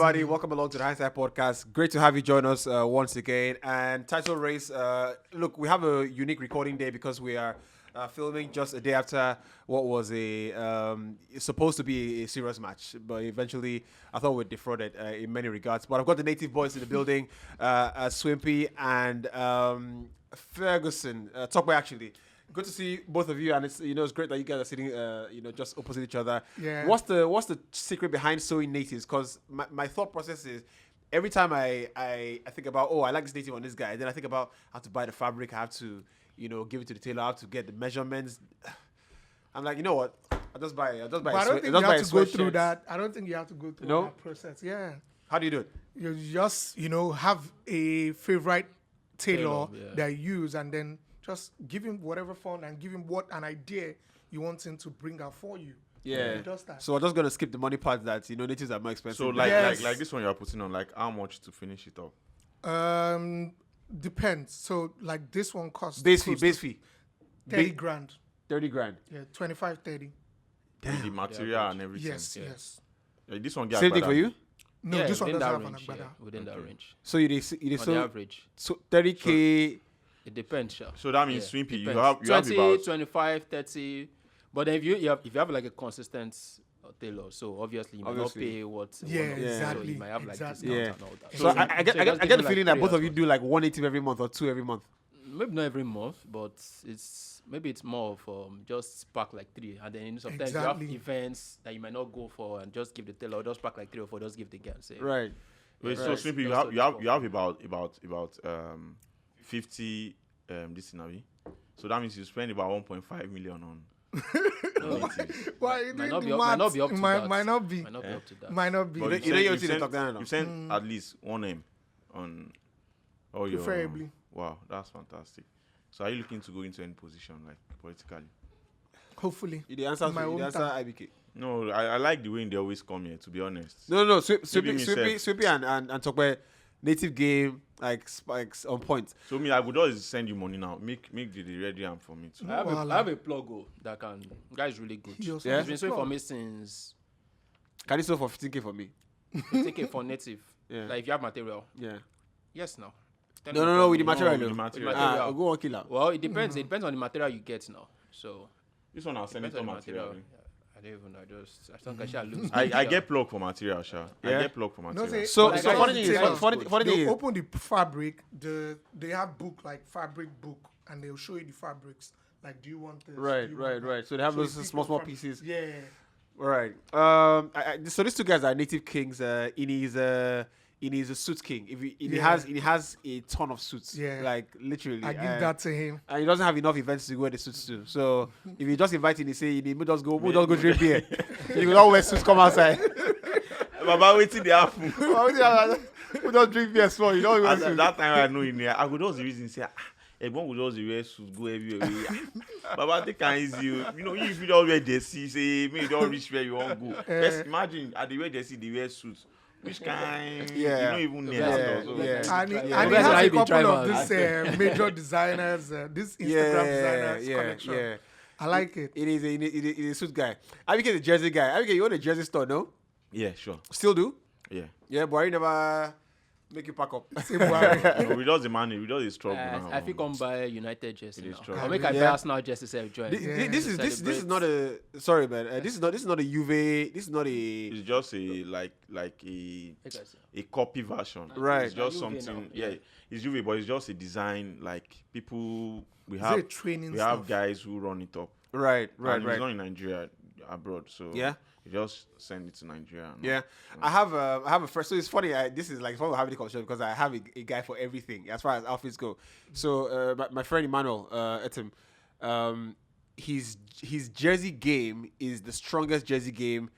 everybody. Welcome along to the Hindsight Podcast. Great to have you join us once again. And title race, look, we have a unique recording day because we are filming just a day after what was supposed to be a serious match. But eventually, I thought we were defrauded in many regards. But I've got the native boys in the building, Swimpy and Ferguson. Talk actually. Good to see both of you, and it's great that you guys are sitting just opposite each other. Yeah. What's the secret behind sewing natives? Because my thought process is every time I think about I like this native on this guy, then I think about how to buy the fabric, I have to give it to the tailor, I have to get the measurements. I'm like, you know what? I'll just buy it. But I don't think you have to go through that. I don't think you have to go through that process. Yeah. How do you do it? You just have a favorite tailor that you use, and then just give him whatever font and give him an idea you want him to bring out for you. Yeah. He does that. So we're just gonna skip the money part that natives are more expensive. So like this one you're putting on, like how much to finish it off? Depends. So like this one costs base fee. 30 grand. 30 grand. Yeah, 25, 30. With the material and everything. Yes. Like this one Same thing for you? No, this one doesn't have an range, agbada. Within that range. So you On the average. So 30K. It depends, sure. So that means Swimpy, you have 20, about 25, 30. But then if you have like a consistent tailor, so obviously you might not pay what. Exactly. So you might have like discounts Yeah. and all that. So I get the feeling that both of you do do like one native every month or two every month. maybe not every month, but it's more of just spark like 3, and then sometimes you have events that you might not go for and just give the tailor, just spark like 3 or 4, just give the guy. Say Right. Wait, so Swimpy, you have about 50 this in Navi. So that means you spend about 1.5 million on. Why you might doing not the be up, maths? might not be up to that. Might not be. Might not be up to that. Might not be. But you send at least 1 M on all your. Preferably. Wow, that's fantastic. So are you looking to go into any position like politically? Hopefully. The answer IBK. No, I like the way they always come here. To be honest. No. Swimpy and talk about native game like spikes on point. So I would always send you money now. Make the ready arm for me too. I have a plug that can. Guy is really good. He's been sewing for me since. Can you sew for 15K for me? 15K for native. Yeah. Like if you have material. Yeah. Yes, now. No, with the material. With the material. I'll go 1 kilo. Well, it depends. It depends on the material you get now. So. This one I'll send it on material. I don't even know. I think I shall lose. I get plug for material, Sha. I get plug for material. No, So like funny thing they is, open the fabric. They have book like fabric book, and they'll show you the fabrics. Like, do you want this? right. So they have those small pieces. Yeah. Right. So these two guys are native kings. He's a suit king. He has a ton of suits. Yeah. Like literally. I give that to him. And he doesn't have enough events to wear the suits to. So if you just invite him, he say, "We just go drink beer." You will all wear suits. Come outside. Baba waiting the apple. We don't drink beer small. You don't wear suits. That time I know in there, I would also reason say, everyone would also wear suits, go everywhere. Baba take can easy. If you don't wear the say me don't reach where you want go. Just imagine at the way they see they wear suits. Which kind? You don't even need that. And he has a couple of these major designers, this Instagram designers connection. Yeah. I like it. It is a suit guy. I became a jersey guy. You own a jersey store, no? Yeah, sure. Still do? Yeah. Yeah, but I never make you pack up. No, we just the money. We just the struggle now. I think come buy United jersey now. I'll make a buy Arsenal jersey self join. This is not a sorry man. This is not a Juve. This is not a. It's just a like a copy version. Right. It's just something. Yeah. It's Juve, but it's just a design. Like people we have training. We have guys who run it up. Right. It's not in Nigeria, abroad. So yeah. You just send it to Nigeria. Yeah, I have a first. So it's funny. This is like fun having the conversation because I have a guy for everything as far as outfits go. So my friend Emmanuel Etim, his jersey game is the strongest jersey game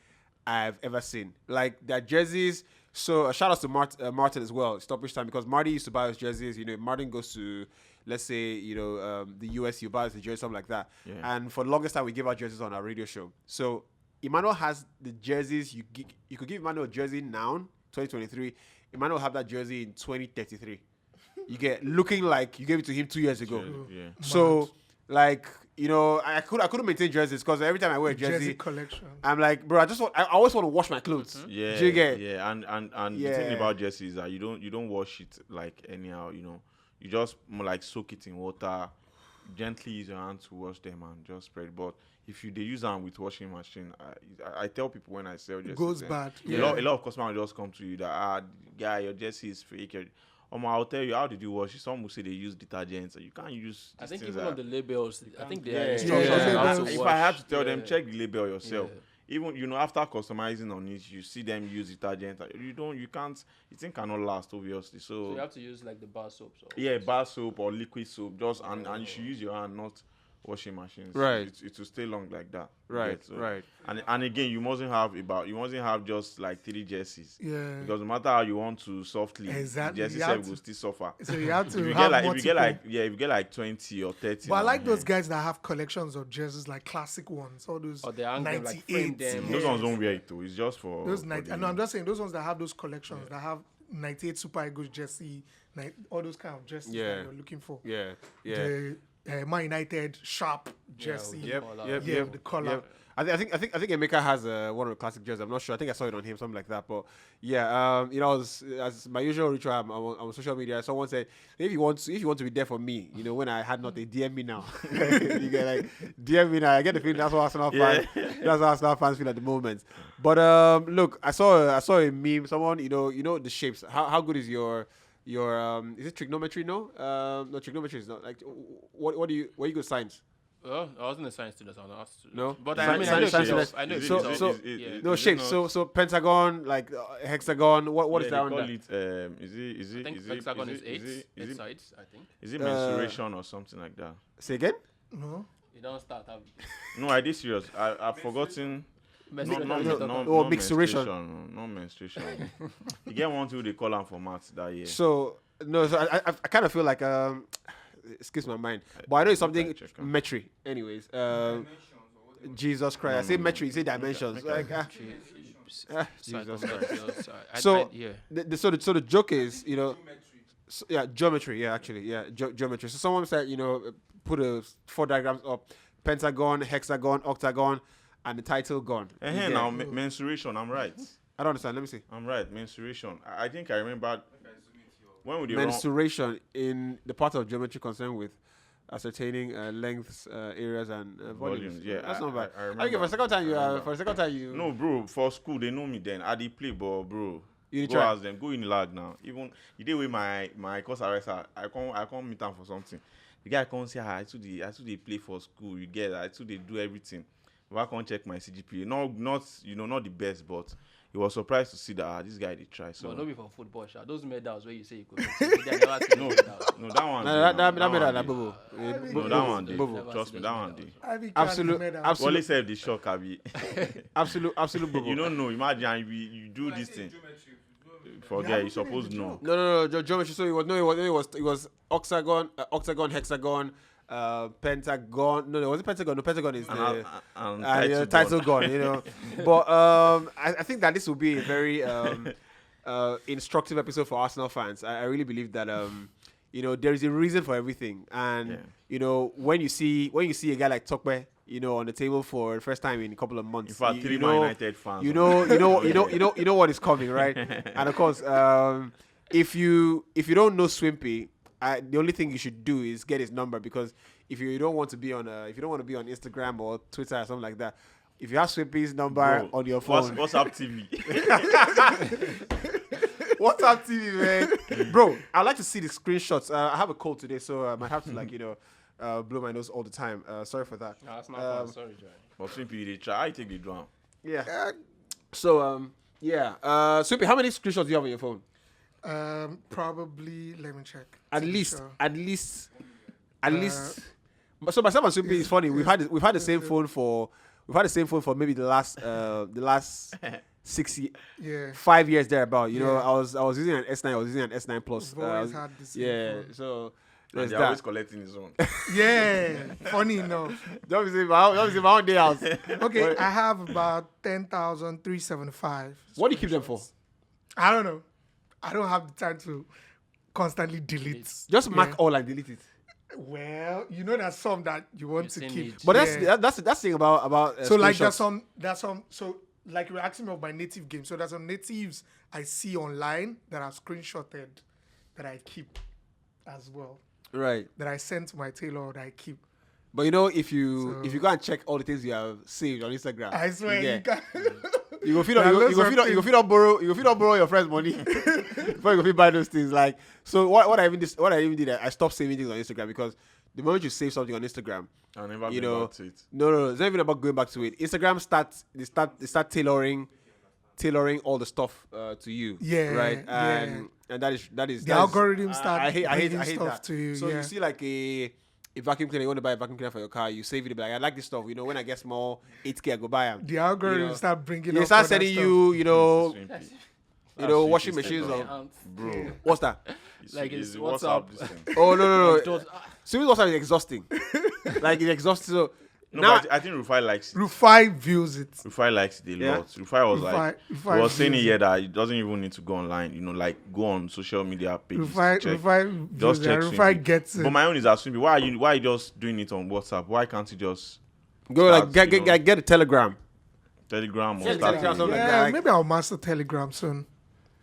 I've ever seen. Like that jerseys. So shout out to Martin as well. Stoppage time because Marty used to buy his jerseys. Martin goes to let's say the US, he buys the jersey something like that. Yeah. And for the longest time we give out jerseys on our radio show. So Emmanuel has the jerseys. You could give Emmanuel a jersey now, 2023. Emmanuel have that jersey in 2033. You get looking like you gave it to him 2 years ago. Yeah. So Like, I couldn't maintain jerseys because every time I wear a jersey collection. I'm like, bro, I always want to wash my clothes. Yeah, Do you get? yeah, and the thing about jerseys is that you don't wash it like anyhow. You just more like soak it in water, gently use your hand to wash them and just spread. But if they use them with washing machine, I tell people when I sell jerseys, Goes bad. A lot of customers will just come to you that guy, your jersey is fake. I'll tell you, how did you wash it? Some will say they use detergents. So you can't use. I think even on the labels, I think there are Yeah. instructions on how to If wash. I had to tell them, check the label yourself. Yeah. Even after customizing on it, you see them use detergent. You can't. The thing cannot last, obviously. So you have to use like the bar soaps. Bar soap or liquid soap. And you should use your hand, not washing machines. Right. It will stay long like that. Right. So, Right. And again, you mustn't have just like 3 jerseys. Yeah. Because no matter how you want to softly, Exactly. the jersey You have self to- will still suffer. So you have If to you have get multiple. if you get like 20 or 30. But I now, like those guys that have collections of jerseys, like classic ones, all those Or they hang them, like, frame 98. them. Those ones don't wear it though. It's just for Those for 90. the- No, I'm just saying those ones that have those collections that have 98 Super Eagles jersey, all those kind of jerseys Yeah. that you're looking for. Yeah. Yeah. The Man United sharp jersey. Yep. Collar. Yep. Yeah, Yep. the collar. Yep. I think Emeka has one of the classic jerseys. I'm not sure. I think I saw it on him, something like that. But yeah, as my usual ritual, I'm on social media. Someone said, if you want to be there for me, when I had nothing, DM me now. You get like DM me now. I get the feeling that's what Arsenal fans. That's how Arsenal fans feel at the moment. But look, I saw a meme. Someone, the shapes. How good is your is it trigonometry? No, no, trigonometry is not like what do you go science? I wasn't a science student, so I was asked to. No? But Science- I know science shapes. student. I know Is it- shapes. So- is it- No is it shapes. not- So pentagon, like hexagon. What is Yeah, that they one? call There? it is I it think is it hexagon is is it- eight. is it- Eight is it sides, I think. is it mensuration or something like that? Say again. No. You don't start have No, I did serious. I've forgotten. No, Mixturation. No menstruation. You get one too. They call them for maths that year. So no. So I kind of feel like excuse my mind, but I know it's something Check out. metry. Anyways, Jesus Christ. I say metry. You say dimensions. Like Jesus Christ. So yeah. So the joke is, geometry. Yeah, actually, geometry. So someone said, put 4 diagrams up: pentagon, hexagon, octagon, and the title gone. You get Now it? mensuration. I'm right. I don't understand. Let me see. I'm right. Mensuration. I think I remember when we were Mensuration in the part of geometry concerned with ascertaining lengths, areas, and volumes. Yeah, That's not bad. I I think remember. for a second time you I remember. you No, bro. For school, they know me then. I did play ball, bro. You Go try. ask them. Go in lag now. Even the day with my course arrestor, I come meet them for something. The guy come say, I too they play for school. You get, I too they do everything. But I can't check my CGPA. Not the best, but he was surprised to see that this guy did try. So But no be for football, sha. Those medals where you say you could. They are never seen medals. no, that one. No, that one made dey. that bubble. No, that one did. Bubble. Trust me, that one did. Absolute. Wally said the shock, Abi. Absolute bubble. You don't know. Imagine you do this thing. Forget, you supposed to know. No, geometry. So it was octagon, hexagon, pentagon. No, was it pentagon? No, pentagon is the And title gone. But I think that this will be a very instructive episode for Arsenal fans. I really believe that there is a reason for everything, and when you see a guy like Tokwe, on the table for the first time in a couple of months. In fact, 3 Man United fans. You know what is coming, right? And of course, if you don't know Swimpy, the only thing you should do is get his number, because if you don't want to be on Instagram or Twitter or something like that, if you have Swimpy's number on your phone, WhatsApp TV. WhatsApp TV, man, bro. I'd like to see the screenshots. I have a cold today, so I might have to blow my nose all the time. Sorry for that. No, that's not fun. Sorry, Joy. But simply they try. I take the drum. Yeah. So Swimpy, how many screenshots do you have on your phone? Probably. Let me check. At To be least. sure. So myself and Swimpy is funny. We've had the same phone for maybe the last 5 years thereabout. Yeah. I was using an S9. I was using an S9 Plus. We've always had the same phone. So And there's they're always that. collecting his own. Yeah. Funny enough. Obviously, my own day house. Okay, I have about 10,375. What do you keep them for? I don't know. I don't have the time to constantly delete. Just mark all and delete it. Well, you know there's some that you want You to still keep. need- But Yeah. that's the thing about So like screenshots. there's some so like you're asking me of my native game. So there's some natives I see online that are screenshotted that I keep as well. Right. That I send to my tailor that I keep. But if you go and check all the things you have saved on Instagram, I swear yeah, you can you go feel There are loads of you feel not borrow your friend's money before you go buy those things. Like, so what I even did, I stopped saving things on Instagram because the moment you save something on Instagram, I never you been know, back to it. no, it's not even about going back to it. Instagram they start tailoring all the stuff to you. Yeah, Right. yeah. And that is the algorithm start I hate bringing stuff that. to you. So yeah. you see like a vacuum cleaner, you want to buy a vacuum cleaner for your car, you save it, be like, I like this stuff. When I get small 8K, I go buy them. The algorithm you know, start bringing They up start other sending stuff. you, washing machines on, on. bro. What's that? Like it's WhatsApp. WhatsApp. This thing. Oh no. Like those- So WhatsApp is exhausting. Like it's exhausting. So No, now but I think Rufai likes it. Rufai views it. Rufai likes it a Yeah. lot. Rufai was like, Rufai he was saying views here that it doesn't even need to go online. Like go on social media pages. Rufai to check. views Just it. check Rufai Swimpy. gets it. But my own is as Swimpy. Why are you just doing it on WhatsApp? Why can't you just go like start, get a Telegram. Telegram or Yeah, start Telegram, it? something like yeah, that, like- maybe I'll master Telegram soon.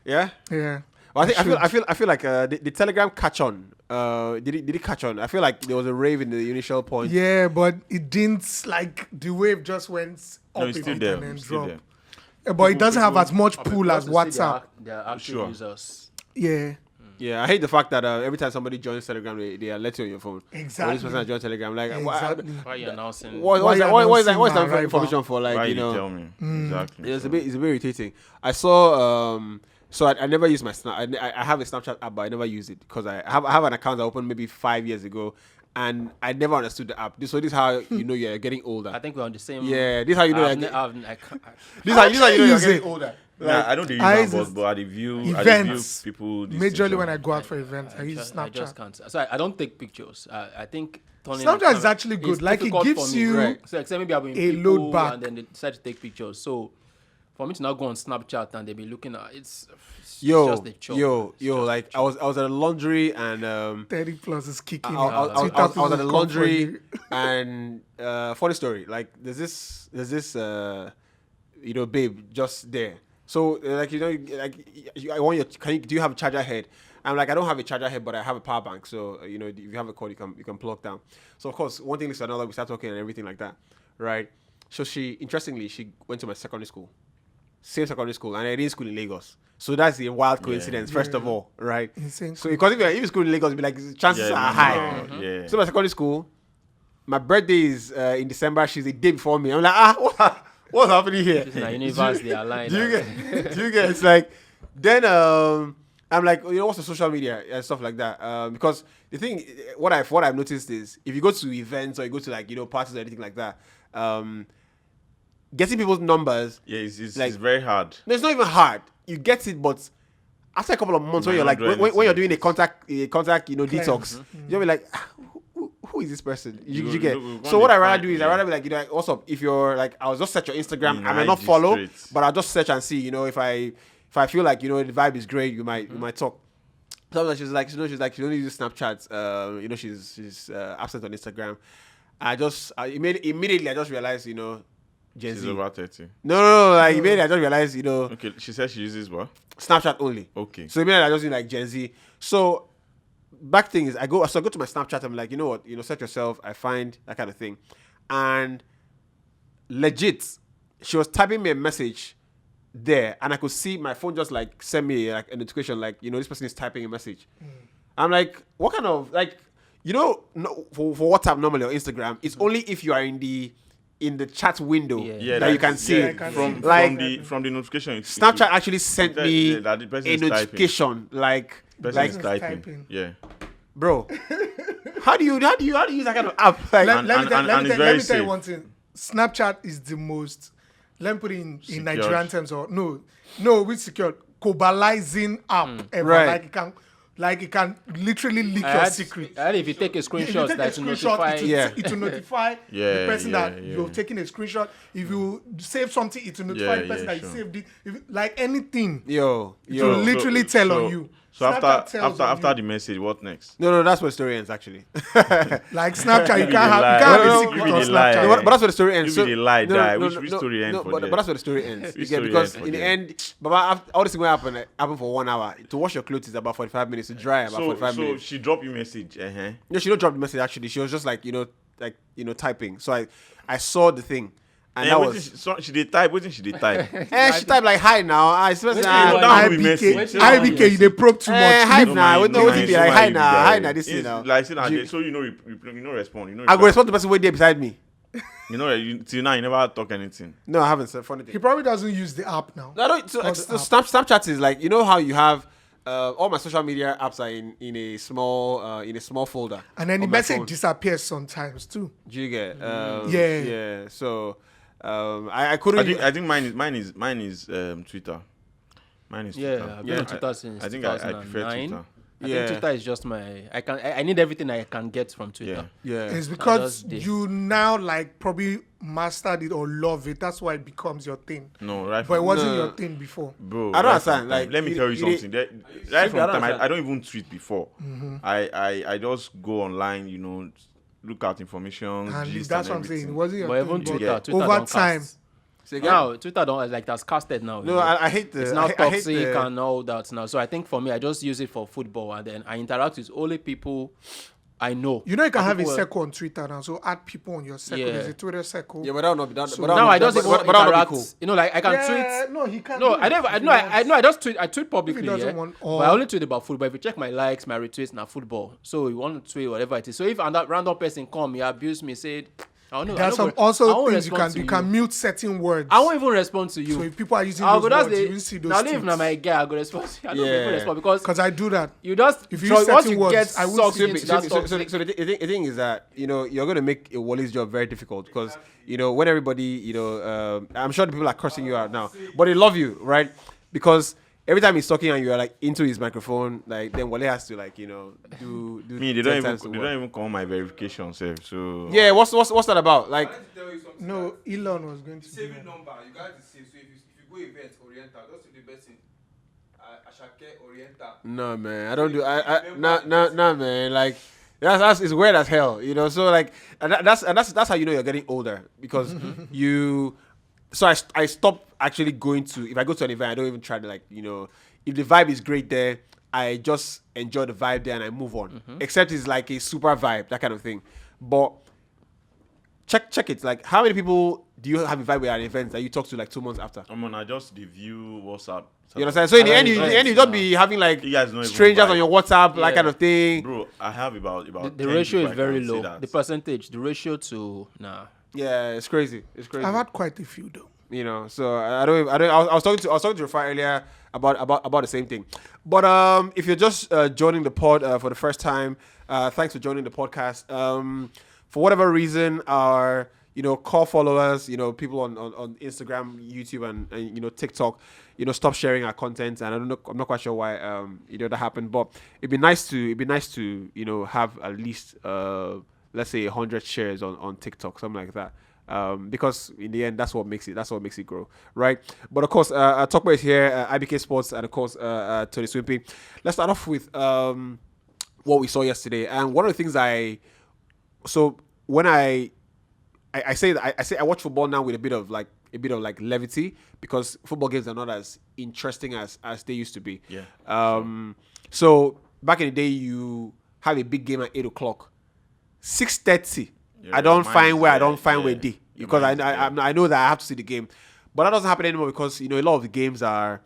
Yeah. Yeah. Well, I feel like the Telegram catch on. Did it catch on? I feel like there was a rave in the initial point. Yeah, but it didn't like the wave just went up No, it's a still bit there. and then It's still drop. there. But it doesn't have people- as much pull as WhatsApp. Their active Sure. users. Yeah. Yeah, I hate the fact that every time somebody joins Telegram, they alert you on your phone. Oh, Exactly. this person has joined Telegram. Like, Exactly. Why are you announcing? what Why is that? you What is that? What's announcing that my information arrival? for? Like, Why you you know, tell me? Exactly. it's So- a bit irritating. I saw so I never use my Snap. I have a Snapchat app, but I never use it because I have an account I opened maybe 5 years ago, and I never understood the app. This is how you know you're getting older. I think we're on the same. Yeah, this is how you know. I've you're ne- get- I've- I can't- This is how you know you're use getting it. older. Nah, I don't use I that, use but at the view events. people. this Majorly thing, when I go out for events, I use I just Snapchat. can't. So I don't take pictures. I think turning Snapchat the is camera- actually good. it's Like, it difficult gives for me. you Right. So except maybe I've been a people load back. and then they decide to take pictures. So for me to now go on Snapchat and they be looking at it's Yo, just a chore. yo, It's yo! just Like a I was at a laundry and 30 plus is kicking. I was Twitter at people the come for laundry you. and funny story. Like there's this babe just there. So like I want do you have a charger head? I'm like, I don't have a charger head, but I have a power bank. So if you have a cord, you can plug down. So of course, one thing leads to another. We start talking and everything like that, right? So interestingly, she went to my secondary school, same secondary school, and I did school in Lagos. So that's a wild coincidence, first of all, right? Insane. So because if you're school in Lagos, it'd be like chances are high. Yeah. So my secondary school, my birthday is in December. She's a day before me. I'm like, what's happening here? This is a universe they align. Do you get? It's like then I'm like, what's the social media and stuff like that? Because the thing, what I've noticed is if you go to events or you go to parties or anything like that, getting people's numbers. Yeah, it's like- very hard. No, it's not even hard. You get it, but after a couple of months, when might you're not like, do when you're anything. doing a contact, detox, you'll be like, who is this person? You You get. look- we So want what to I rather find- do is I yeah. rather be like, what's up? If you're like, I'll just search your Instagram. In I might not IG follow, straight. but I'll just search and see. If I feel like the vibe is great, you might talk. Sometimes she's like, she only uses Snapchat. She's absent on Instagram. Immediately I just realized, Gen She's Z. over 30. No, like immediately I just realized, Okay, she said she uses what? Snapchat only. Okay. So immediately I just do like Gen Z. So back thing is I go to my Snapchat. I'm like, you know what? Search yourself. I find that kind of thing, and legit, she was typing me a message there, and I could see my phone just like send me like a notification, like this person is typing a message. I'm like, what kind of for WhatsApp normally or Instagram, it's only if you are in the chat window Yeah. that you can see. I can from see. Like, from the notification. Snapchat actually sent that- me that the person a is typing. notification, like Person like is Person's typing. typing. Yeah. bro. How do you use that kind of app? Like, And- Let me tell it's you very tell you safe. one thing. Snapchat is the most, let me put it in Secured. Nigerian terms, or no, with secure, globalizing app ever. Right. Like it can literally leak I your had- secret. And if you take a If you screenshot, take a that's screenshot, notify. Yeah. it will notify Yeah, the person yeah, that yeah. you've taken a screenshot. If you save something, it will notify Yeah, the person yeah, that you sure. saved it. Like anything, yo, it will literally tell so- on you. So Snapchat tells on after you. the message, what next? No, that's where the story ends actually. Like Snapchat, you Give me can't the lie. have No, a no, secret give me on the lie. Snapchat. No, but that's where the story ends. You be the lie, die. Which story end for but there? that's where the story ends. Which You get, story because end for in the there? end, Baba, all this thing will happen for 1 hour. To wash your clothes is about 45 minutes. To dry about 45 So minutes. she dropped you message. No, she don't drop the message actually. She was just like typing. So I saw the thing, and that was. She did type. What did she did type? And she typed like hi now. I suppose that would be messy. IBK, they probe too much. hi Leave- now. mind, No, no what mind, be no like hi mind, now, guy. hi now. This It's you know. like say that G- so you know respond. You know I go respond to the person waiting beside me. You know till now you never talk anything. No, I haven't said funny He thing. probably doesn't use the app now. No, I don't. So, Or so the app. Snapchat is like, you know how you have all my social media apps are in a small folder. And then the on my message phone. disappears sometimes too. Do you get? Yeah. Yeah. So I couldn't. I think mine is Twitter. Mine is Yeah, Twitter. I've been on Twitter since I think I prefer 2009. Twitter. I Yeah. think Twitter is just I need everything I can get from Twitter. Yeah. It's because just did. you now like probably mastered it or love it. That's why it becomes your thing. No, right But it from wasn't No. your thing before. bro. I don't right understand, from like, time. Let me you- tell you you something. Right from I don't time, understand. I don't even tweet before. Mm-hmm. I just go online, look at information. And gist that's and what I'm saying. It everything. wasn't your But thing. even but Twitter, Yeah. Twitter over don't time, cast. Say again? Now Twitter don't like that's casted now. No, I hate the. it's now I hate toxic the, and all that now. So I think for me, I just use it for football, and then I interact with only people I know. you know you can And have a people- circle on Twitter now. So add people on your circle. Yeah. There's a Twitter circle. Yeah, but that would not be that. So but that would Now not I be- just but- even but that would not interact. be cool. You know, like I can Yeah, tweet. no, he can't. No, do I it never. if I he know. wants. I know. I just tweet. I tweet publicly. doesn't Yeah? want- But I only tweet about football. If you check my likes, my retweets, now football. So you want to tweet whatever it is. So if that random person come, he abuse me, say, I don't know. There's I some don't go- I also won't things you respond can to you can mute certain words. I won't even respond to you. So if people are using I'll those go. That's words, you the. will see those Now leave now tweets. my guy. I go respond. I don't Yeah. even respond because Because I do that. you just If you so use once certain you words, get I won't sucked see into it. that So toxic. the thing is that you're going to make a Wally's job very difficult because when everybody I'm sure the people are cursing you out now, but they love you, right? Because every time he's talking and you're like into his microphone, like then Wally has to do. Me, they 10 don't times the even work. call my verification self. So Yeah, what's that about? Like, No, Elon was going to do Saving that. number, you guys save. So if you go event Oriental, just do the best thing. Ashake Oriental. no man, I don't do. No man, like. That's it's weird as hell, So like, and that's how you know you're getting older because you. So I stopped actually going to. If I go to an event, I don't even try to if the vibe is great there, I just enjoy the vibe there and I move on. Except it's like a super vibe, that kind of thing. But check it. Like, how many people do you have a vibe with at events that you talk to like 2 months after? I'm gonna just review WhatsApp. You understand? So in the end, you don't be having like You guys know even strangers vibe. on your WhatsApp, that Yeah. kind of thing. Bro, I have about The 10 ratio people is I very can say low. that. The percentage, the ratio to Yeah, it's crazy. It's crazy. I've had quite a few though. So I was talking to Rafai earlier about the same thing. But if you're just joining the pod for the first time, thanks for joining the podcast. For whatever reason, our core followers, people on Instagram, YouTube, and TikTok, stop sharing our content, and I'm not quite sure why that happened. But it'd be nice to have at least let's say 100 shares on TikTok, something like that. Because in the end, that's what makes it grow, right? But of course, Talkboy is here, IBK Sports, and of course, Tony Swimpy. Let's start off with what we saw yesterday, and one of the things when I say I watch football now with a bit of levity because football games are not as interesting as they used to be. Yeah. So back in the day, you have a big game at 8:00, 6:30. I don't find where they because I know that I have to see the game, but that doesn't happen anymore because a lot of the games are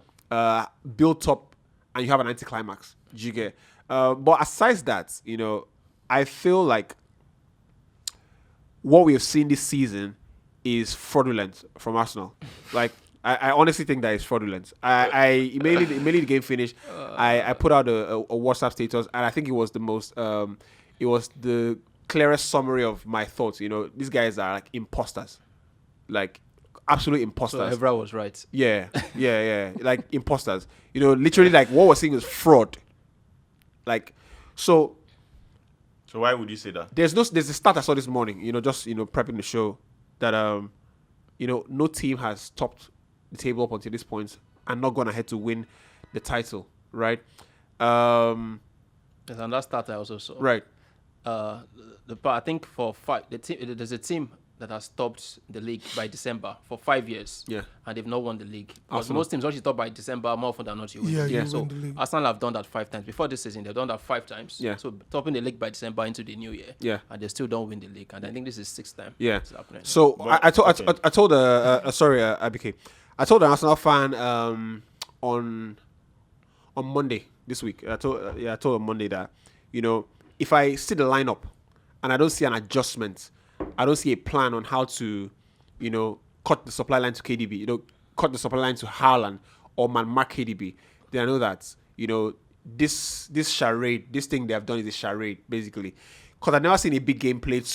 built up and you have an anticlimax. Do you get? But aside that, I feel like what we have seen this season is fraudulent from Arsenal. Like I honestly think that it's fraudulent. I immediately the game finished. I put out a WhatsApp status and I think it was the most it was the clearest summary of my thoughts. These guys are like imposters, like absolute imposters. So Evra was right. Yeah, like imposters. Literally like what we're seeing is fraud. Like, so why would you say that? there's a stat I saw this morning. Just prepping the show that no team has topped the table up until this point and not gone ahead to win the title, right? There's another stat I also saw. Right. I think for there's a team that has topped the league by December for 5 years. Yeah. And they've not won the league. Because Arsenal. most teams, once you top by December, more often than not, you win. Yeah, you So win the league. Arsenal have done that 5 times. Before this season, they've done that 5 times. Yeah. So topping the league by December into the new year. Yeah. And they still don't win the league. And I think this is 6th time. Yeah. It's happening. So But- I told okay. I told IBK, I told an Arsenal fan on Monday this week. I told on Monday that if I see the lineup and I don't see an adjustment, I don't see a plan on how to cut the supply line to KDB, cut the supply line to Haaland or mark KDB, then I know that this charade, this thing they have done is a charade basically. Because I've never seen a big game played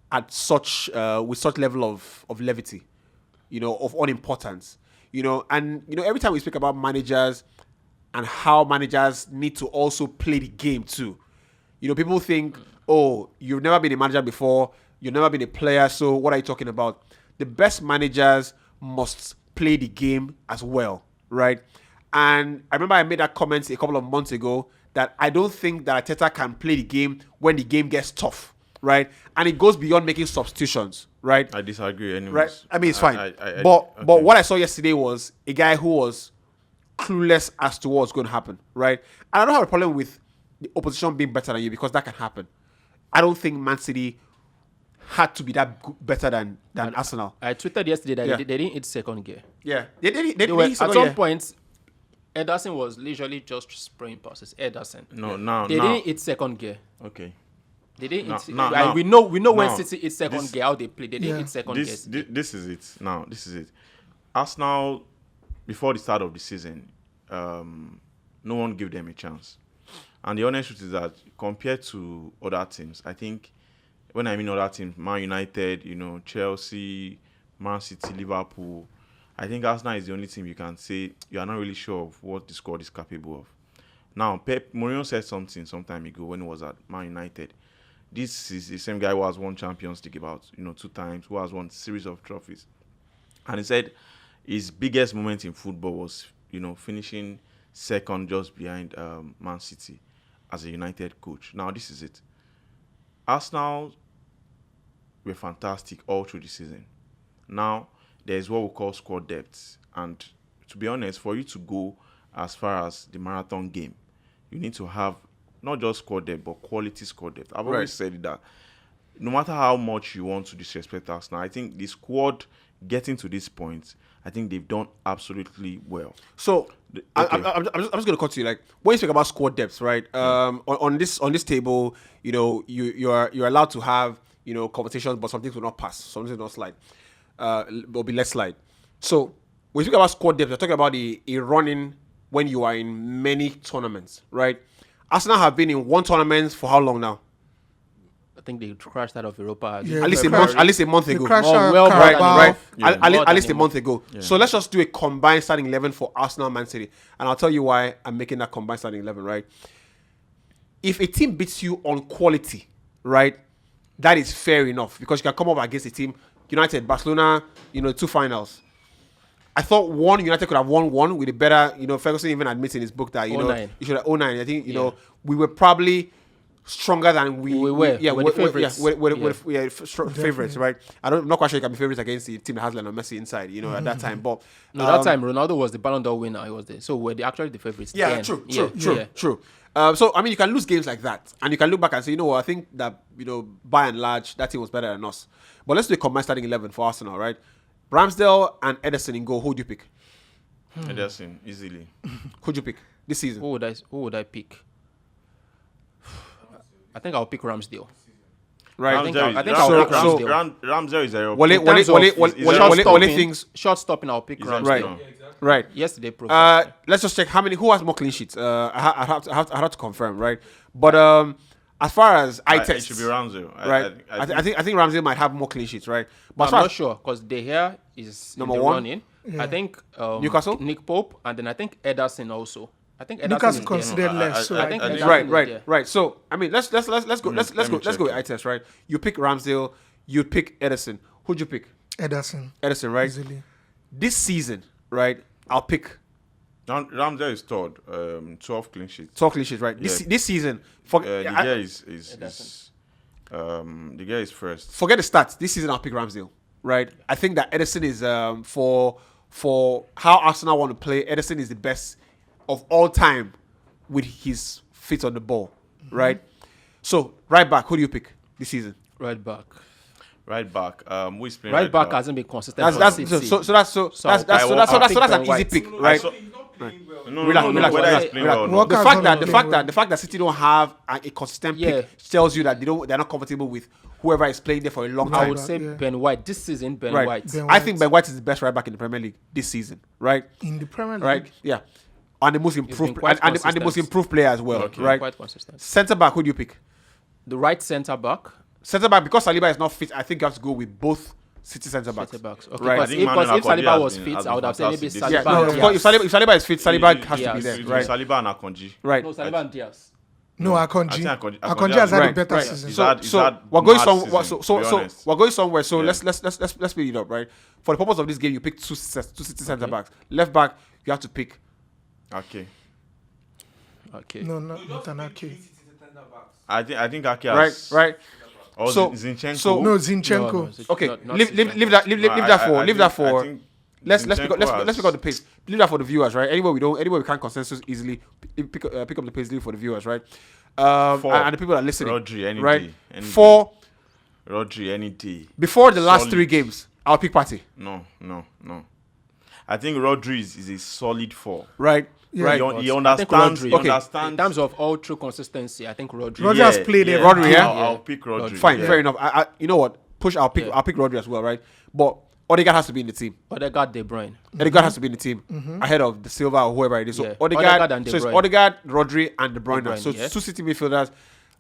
at such with such level of levity, of unimportance, and every time we speak about managers and how managers need to also play the game too. People think, oh, you've never been a manager before, you've never been a player, so what are you talking about? The best managers must play the game as well, right? And I remember I made that comment a couple of months ago that I don't think that Arteta can play the game when the game gets tough, right? And it goes beyond making substitutions, right? I disagree anyways. Right? I mean, it's fine. But But what I saw yesterday was a guy who was clueless as to what's going to happen, right? And I don't have a problem with the opposition being better than you because that can happen. I don't think Man City had to be that better than Arsenal. I tweeted yesterday that Yeah. they didn't hit second gear. Yeah. They They were, hit at second some gear. point, Ederson was literally just spraying passes. Ederson. No, now, They didn't hit second gear. okay. They didn't. No, hit, no, like, no. we know when No, City hit second this- gear how they play. They didn't Yeah. hit second This gear. this is it. Now, this is it. Arsenal, before the start of the season, no one gave them a chance. And the honest truth is that compared to other teams, I think when I mean other teams, Man United, Chelsea, Man City, Liverpool, I think Arsenal is the only team you can say you are not really sure of what the squad is capable of. Now, Pep Mourinho said something some time ago when he was at Man United. This is the same guy who has won Champions League about 2 times, who has won series of trophies. And he said his biggest moment in football was, finishing second just behind Man City as a United coach. Now, this is it. Arsenal were fantastic all through the season. Now, there's what we call squad depth. And to be honest, for you to go as far as the marathon game, you need to have not just squad depth, but quality squad depth. I've always said that no matter how much you want to disrespect Arsenal, I think the squad getting to this point, I think they've done absolutely well. So Okay. I'm just going to cut to you. Like when you speak about squad depth, right? On this table, you're allowed to have conversations, but some things will not pass, some things will not slide. Will be less slide. So when you speak about squad depth, you're talking about a running when you are in many tournaments, right? Arsenal have been in one tournament for how long now? I think they crashed out of Europa. Yeah, At least a February. month. At least a month They ago. crashed Oh, out well, Right, Carabao. right. Yeah. At More least a than month ago. So let's just do a combined starting 11 for Arsenal, Man City, and I'll tell you why I'm making that combined starting 11. Right? If a team beats you on quality, right, that is fair enough because you can come up against a team, United, Barcelona, 2 finals. I thought United could have won one with a better, Ferguson even admits in his book that, 09. you should have 09. I think, Yeah. we were probably stronger than we were. Yeah, We're the favourites. we're favorites, right? I'm not quite sure you can be favorites against the team that has Lionel Messi inside, at that time. But No, that time Ronaldo was the Ballon d'Or winner. He was there, so we're actually the favorites. yeah, then. true. Yeah. So I mean, you can lose games like that, and you can look back and say, I think that by and large, that team was better than us. But let's do a combined starting 11 for Arsenal, right? Ramsdale and Ederson in goal. Who do you pick? Ederson, easily. Who do you pick this season? Who would I pick? I think I'll pick Ramsdale. Right. I think Ramsdale I'll pick Ramsdale. Ramsdale is a Wale things. Short stopping. I'll pick Ramsdale. Right. No. Right. Yesterday, proved. Let's just check who has more clean sheets. I have to confirm, right? But as far as eye It tests, should be Ramsdale. right? I think Ramsey might have more clean sheets, right? But I'm as far not as, sure because De Gea is Number in the one? running. I think Newcastle? Nick Pope, and then I think Ederson also. I think Ederson Newcastle is there. considered less. So I like, think I Ederson think- right. is there. Right. So I mean, let's go. Let's go let me check with it. eye test, right? You pick Ramsdale. You pick Ederson. Who'd you pick? Ederson, Ederson, right? easily. This season, right? I'll pick Ramsdale is third, 12 clean sheets. 12 clean sheets, right? Yeah. This season, for, The guy is first. forget the stats. This season, I'll pick Ramsdale, right? I think that Ederson is for how Arsenal want to play. Ederson is the best of all time with his feet on the ball, right? So right back, who do you pick this season? Right back. Right back. Who is playing Right back hasn't been consistent. That's for so City. that's an easy White. pick, No, right? he's not playing well. No, Relax, no, no, relax, whether relax, he's playing relax. well or not. Walker- The fact that City don't have a consistent Yeah. pick tells you that they're not comfortable with whoever is playing there for a long I time. would say Yeah. Ben White. This season, Ben Right. White. Ben I White. think Ben White is the best right back in the Premier League this season, right? In the Premier League. Right? Yeah. And the most improved quite and the most consistent. improved player as well, Okay. right? Quite consistent. Centre back, who do you pick? The right centre back. Centre back, because Saliba is not fit, I think you have to go with both City centre backs. Centre backs. Okay, Right. I think Manuel because if Akonji Saliba has was been- fit, has I would been have said maybe fantastic Saliba. this Yeah, no, and of course, Diaz. if Saliba is fit, Saliba has to Diaz. be there, It's right? Saliba and Akonji. Right. No, Saliba and Diaz. No, I Akonji. think Akonji Akonji has had Right, a better right. season. He's So, had- he's so had we're going mad somewhere. season, So to be honest. we're going somewhere. So Yeah. let's speed it up, right? For the purpose of this game, you pick two City centre backs. Left back, you have to pick. Okay. Okay. No, No, not just an pick Ake. three City centre backs. I think Ake Right, has. right. Or So- Zinchenko. so- No, No, Zinchenko. no, it's Okay, not leave Zinchenko. that I for. think Let's Zinchenko pick up the pace. Leave that for the viewers, right? Anyway, we can't consensus easily. Pick up the pace leave for the viewers, right? Four. And the people that are listening, Rodri, any right? day, any For Rodri any day. before the last Solid. 3 games, I'll pick Partey, No. I think Rodri is a solid 4. right? Yeah. Right. He I think understands. Rodri. He Okay. understands. In terms of all true consistency, I think Rodri. Rodri has played every Rodri, yeah? I'll pick Rodri. Fine, Yeah. fair enough. I you know what? I'll pick Yeah. Rodri as well, right? But Odegaard has to be in the team. Odegaard, De Bruyne. Odegaard has to be in the team ahead of the Silva or whoever it is. So Yeah. Odegaard Odegaard and De so it's Bruyne. Odegaard, Rodri, and De Bruyne. De Bruyne, So yeah. 2 City midfielders.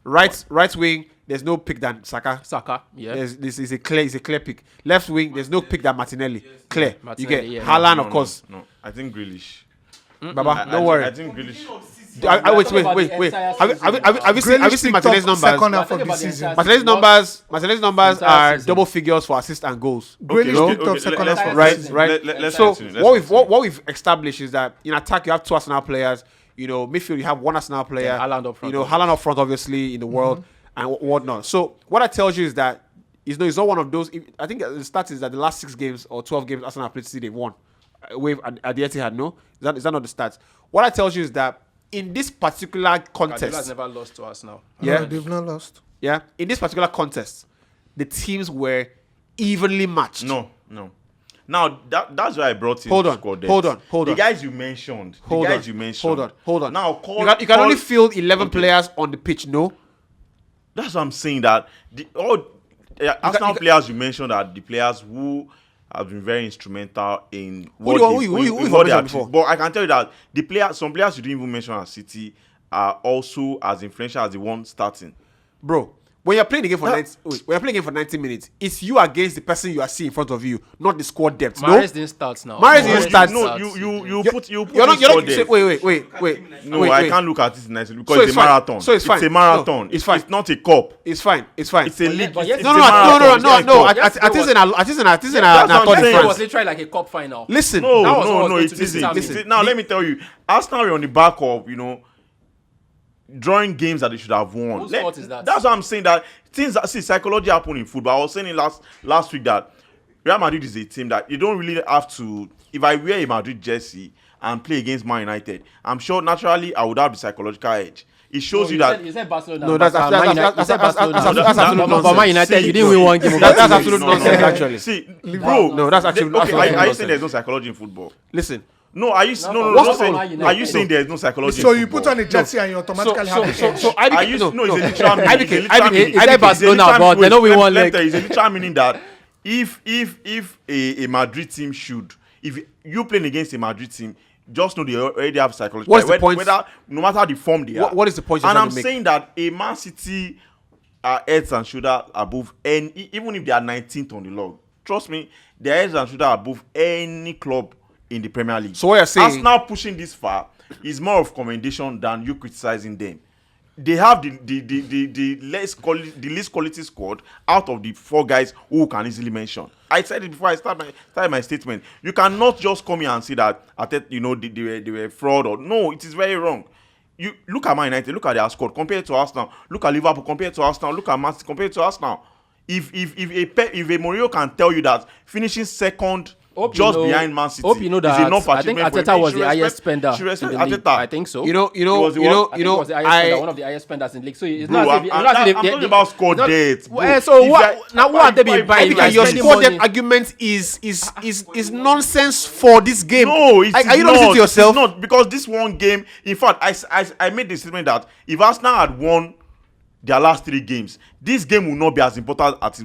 Right wing, there's no pick than Saka. Saka. Yeah. This is a clear pick. Left wing, there's no pick than Martinelli. Clear. Martinelli, You get yeah. Haaland, No, of course. No. I think Grealish. Baba, don't worry. I think Grealish. Wait. Have you seen Martinelli's numbers? Second We're half talking of the about the season. entire Martinelli's numbers Entire are season. double figures for assist and goals. Grealish no? picked up second let's- half of the Right, season. right. Let's So continue, let's continue. what we've established is that in attack you have 2 Arsenal players. You know, midfield you have 1 Arsenal player. Yeah, Haaland up front, You know, Haaland up front, obviously in the world and whatnot. So what that tells you is that it's not one of those. I think the stats is that the last 6 games or 12 games Arsenal have played City, they've won. Wave at the Etihad. No, is that not the stats? What that tells you is that in this particular Guardiola has contest, never lost to us now. yeah, No, they've not lost. yeah, in this particular contest, the teams were evenly matched. No. Now that's why I brought in Hold on, squad depth. hold on. The guys you mentioned. Hold on. Now You can only field 11 players on the pitch. No, That's what I'm saying. That Arsenal players you mentioned are the players who have been very instrumental in what who you what they mentioned achieved. before? But I can tell you that some players you didn't even mention at City are also as influential as the one starting. bro. When you're playing a game for 90 minutes, it's you against the person you are seeing in front of you, not the squad depth. Mahrez didn't start now. Mahrez didn't start. No, you put You're the not. squad there. Wait. No, I can't look at it nicely because So it's it's a fine. marathon. So it's fine. a marathon. No, it's fine. It's not a cup. It's fine. It's a league. but It's yes- a No. marathon. It's not a cup. I think in That's what a I'm Tour de saying. It France. was literally like a cup final. Listen, No, That was what was no, going it to this isn't. season. Now let me tell you, Arsenal are on the back of drawing games that they should have won. Whose fault is that? That's what I'm saying. That things that psychology happen in football. I was saying it last week that Real Madrid is a team that you don't really have to. If I wear a Madrid jersey and play against Man United, I'm sure naturally I would have the psychological edge. It shows you that. You said Barcelona. No, that's absolute But Man United, See, you didn't win one game. That's absolute nonsense, actually. See, bro. No, that's actually Okay, absolute are you nonsense. saying there's no psychology in football? Listen. No, are you no? What's Don't say- Man United? Are you saying there's no psychology? So in you football? put on a jersey and you automatically have the edge. So Are IBK, you no, no? It's a literal meaning. IBK, It's a literal meaning. Is that Barcelona, It's a literal but they know we meaning. won Let me league. tell you, it's a literal meaning that if a Madrid team if you playing against a Madrid team, just know they already have psychology. What's the point? Whether no matter the form they are. What is the point you're And trying I'm to make? saying that a Man City are heads and shoulders above, and even if they are 19th on the log, trust me, they are heads and shoulders above any club in the Premier League. So what you're saying- Arsenal pushing this far is more of commendation than you criticizing them. they have the least quality squad out of the 4 guys who can easily mention. I said it before I started my statement. You cannot just come here and say that they were fraud or no. It is very wrong. You look at Man United, look at their squad compared to Arsenal. Look at Liverpool compared to Arsenal. Look at Man City compared to Arsenal. If a Mourinho can tell you that finishing second behind Man City hope you know that is enough I think achievement Arteta was the highest spender in respect the league. Arteta. I think so. He was the One of the highest spenders in the league. So it's Bro, not as if I'm talking about squad depth. So what have they been buying? I think your squad depth argument is nonsense for this game. No, it's are you not listening to yourself? It's not, because this one game. In fact, I made the statement that if Arsenal had won their last 3 games, this game will not be as important as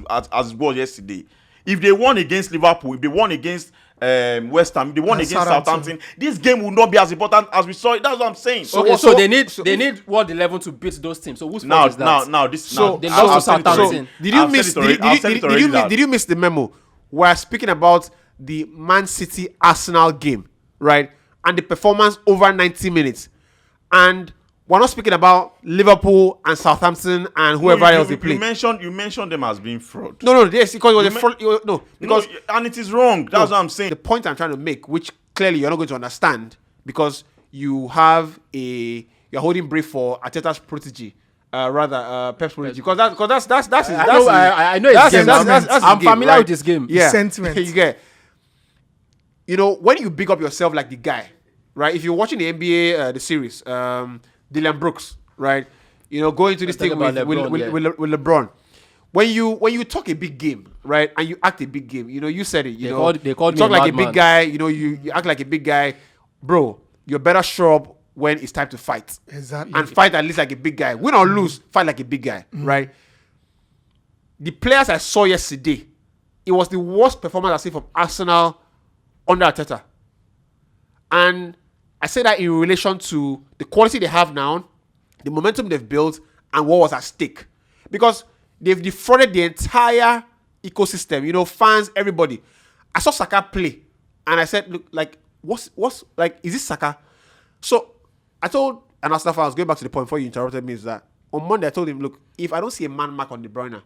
it was yesterday. If they won against Liverpool, if they won against West Ham, if they won against Southampton, this game will not be as important as we saw it. That's what I'm saying. So they need World 11 to beat those teams. So whose fault is that? Did you miss the memo? We're speaking about the Man City Arsenal game, right? And the performance over 90 minutes. And we're not speaking about Liverpool and Southampton and whoever else they play. You mentioned them as being fraud. No, yes, because it was a fraud. Because and it is wrong. That's what I'm saying. The point I'm trying to make, which clearly you're not going to understand, because you're holding brief for Arteta's protege, Pep's protege. Because that's his. I know his game. I'm familiar with his game. Yeah, sentiment. You get. When you big up yourself like the guy, right? If you're watching the NBA, the series, Dylan Brooks, right? Going to this thing with LeBron. When you talk a big game, right, and you act a big game, you said it. They called me talk like a big madman. guy. You act like a big guy, bro. You're better show up when it's time to fight. Exactly. And fight at least like a big guy. Win or lose, fight like a big guy, right? The players I saw yesterday, it was the worst performance I've seen from Arsenal under Arteta. And I say that in relation to the quality they have now, the momentum they've built, and what was at stake. Because they've defrauded the entire ecosystem, fans, everybody. I saw Saka play, and I said, look, like, what's like, is this Saka? So I told an Arsenal fan, I was going back to the point before you interrupted me, is that on Monday I told him, look, if I don't see a man mark on De Bruyne,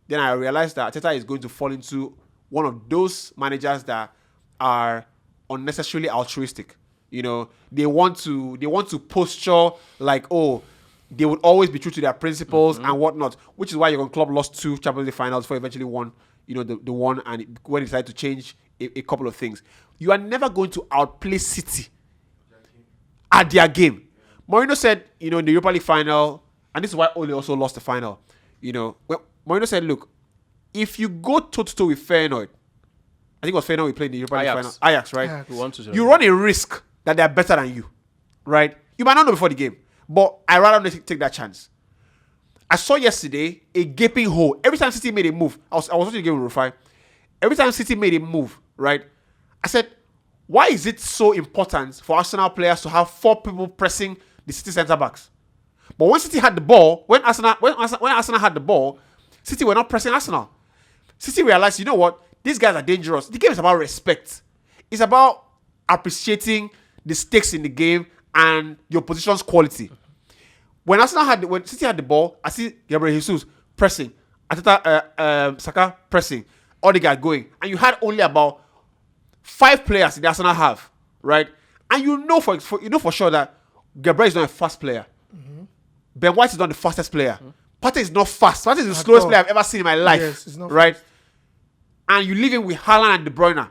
then I realized that Arteta is going to fall into one of those managers that are unnecessarily altruistic. They want to posture like, oh, they would always be true to their principles and whatnot, which is why Jurgen Klopp lost 2 Champions League finals before he eventually won, the one, and when he decided to change a couple of things. You are never going to outplay City at their game. Mourinho said, in the Europa League final, and this is why Ole also lost the final. Well, Mourinho said, look, if you go toe-to-toe with Feyenoord, I think it was Feyenoord we played in the Europa League final. Ajax, right? Ajax. You run a risk that they are better than you, right? You might not know before the game, but I rather not take that chance. I saw yesterday a gaping hole. Every time City made a move, I was watching the game with Rufai. Every time City made a move, right? I said, why is it so important for Arsenal players to have 4 people pressing the City centre backs? But when City had the ball, when Arsenal had the ball, City were not pressing Arsenal. City realized, you know what? These guys are dangerous. The game is about respect. It's about appreciating the stakes in the game and your position's quality. When City had the ball, I see Gabriel Jesus pressing, Arteta, Saka pressing, Odegaard going, and you had only about 5 players in the Arsenal half, right? And you know for sure that Gabriel is not a fast player. Ben White is not the fastest player. Partey is not fast. Partey is the slowest player I've ever seen in my life. Yes, it's not right? Fast. And you leave him with Haaland and De Bruyne.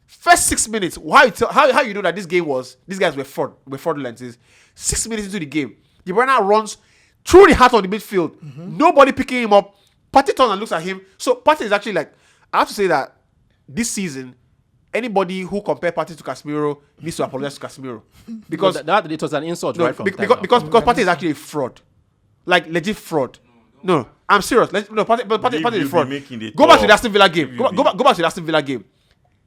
First 6 minutes, how you know that these guys were fraudulent is 6 minutes into the game, De Bruyne runs through the heart of the midfield. Nobody picking him up. Partey turns and looks at him. So Partey is actually like, I have to say that this season, anybody who compare Partey to Casemiro needs to apologize to Casemiro. Because that it was an insult, right? From because Partey is actually a fraud. Like legit fraud. No, I'm serious. Partey is fraud. Go back to the Aston Villa game. Go back to the Aston Villa game.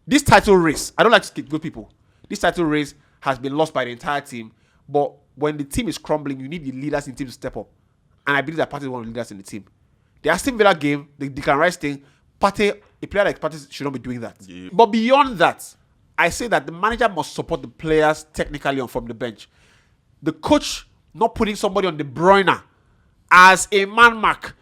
This title race, I don't like to skip good people. This title race has been lost by the entire team. But when the team is crumbling, you need the leaders in the team to step up. And I believe that Partey is one of the leaders in the team. The Aston Villa game, the Declan Rice thing, Partey, a player like Partey should not be doing that. Yeah. But beyond that, I say that the manager must support the players technically and from the bench. The coach not putting somebody on De Bruyne as a man mark,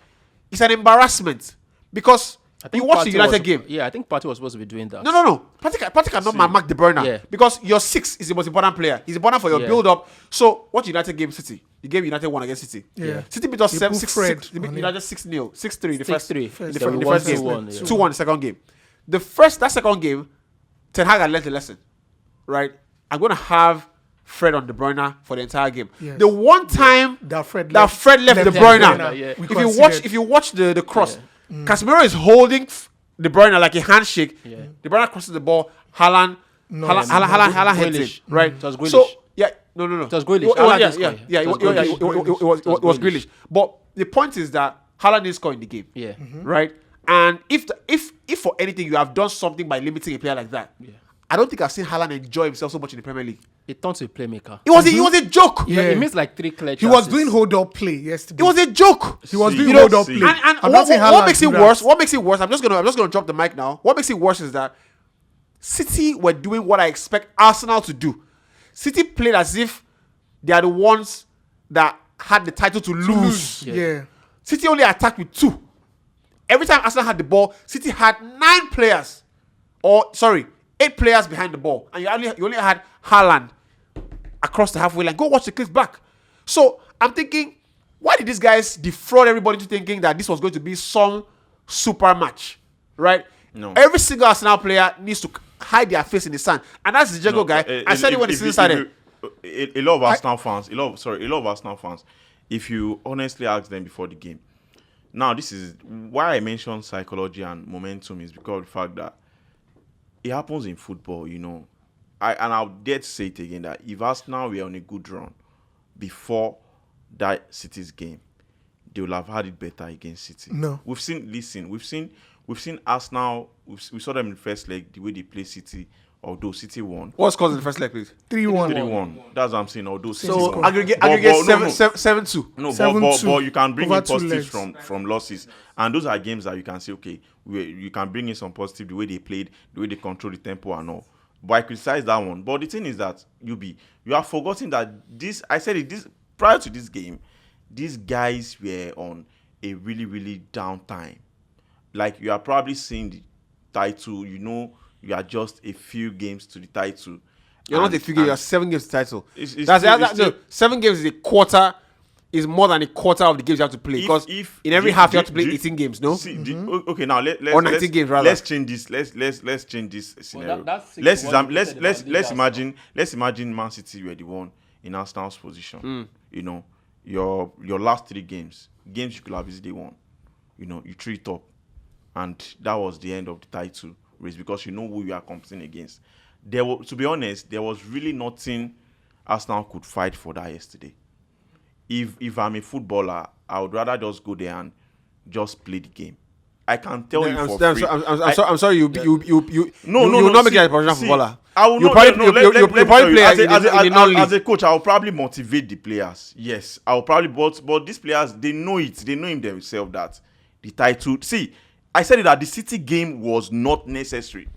it's an embarrassment because you watch the United game. Yeah, I think Partey was supposed to be doing that. No. Partey cannot man mark De Bruyne because your 6 is the most important player. He's important for your build up. So watch United game City. The game United won against City. Yeah. City beat us They 7-6. put They beat Fred United 6-0, 6-3 the first 6-3. in the first game. 2-1, 2-1 the second game. That second game, Ten Hag had learned the lesson. Right? I'm gonna have Fred on De Bruyne for the entire game. Yes. The one time that Fred left De Bruyne. If you watch the cross, Casemiro is holding De Bruyne like a handshake. Yeah. De Bruyne crosses the ball. Haaland hits it. Right? It was Grealish. So yeah, no. It was Grealish. It was Grealish. But the point is that Haaland didn't score in the game. Yeah. Right? And if for anything you have done something by limiting a player like that, I don't think I've seen Haaland enjoy himself so much in the Premier League. It turned to a playmaker. It was a joke. Yeah. It means like 3 clear He was chances. doing hold-up play yesterday. It was a joke. He was See, doing you know, hold-up see. play. And I'm not saying what Haaland makes it do that. worse? What makes it worse? I'm just gonna drop the mic now. What makes it worse is that City were doing what I expect Arsenal to do. City played as if they are the ones that had the title to lose. Yeah. City only attacked with 2. Every time Arsenal had the ball, City had 8 players behind the ball, and you only had Haaland across the halfway line. Go watch the clips back. So I'm thinking, why did these guys defraud everybody into thinking that this was going to be some super match, right? No. Every single Arsenal player needs to hide their face in the sand, and that's the Jago guy. I said it when the season started. A lot of Arsenal fans. If you honestly ask them before the game, now this is why I mentioned psychology and momentum is because of the fact that it happens in football, you know. I'll dare to say it again that if Arsenal were on a good run before that City's game, they would have had it better against City. No. We've seen Arsenal. We saw them in the first leg, the way they play City. Although City won. What's caused in the first leg, please? 3-1. 3-1. That's what I'm saying. Although City So won. aggregate But 7-2. No, 7-2 but you can bring in over 2 positives legs. from losses, and those are games that you can say, okay, you can bring in some positive, the way they played, the way they control the tempo and all. But I criticize that one. But the thing is that you have forgotten that this prior to this game, these guys were on a really, really down time. Like you are probably seeing the title, you know, you are just a few games to the title. You're not a few games, you're 7 games to title. It's 7 games is a quarter, is more than a quarter of the games you have to play. Because in every half you have to play 18 games, no? Okay, now Or 19 games, rather. Let's change this. Let's change this scenario. that's Let's imagine Man City were the one in Arsenal's position. You know, your last 3 games you could have easily won. You know, you threw it up, and that was the end of the title race because you know who you are competing against. To be honest, there was really nothing Arsenal could fight for that yesterday. If I'm a footballer, I would rather just go there and just play the game. I can tell you for free. I'm sorry. You No, will not make it a professional footballer. I will You probably play in the non-league. As a coach, I will probably motivate the players. Yes, I will probably, but these players, they know it. They know in themselves that the title. See, I said it that the City game was not necessary.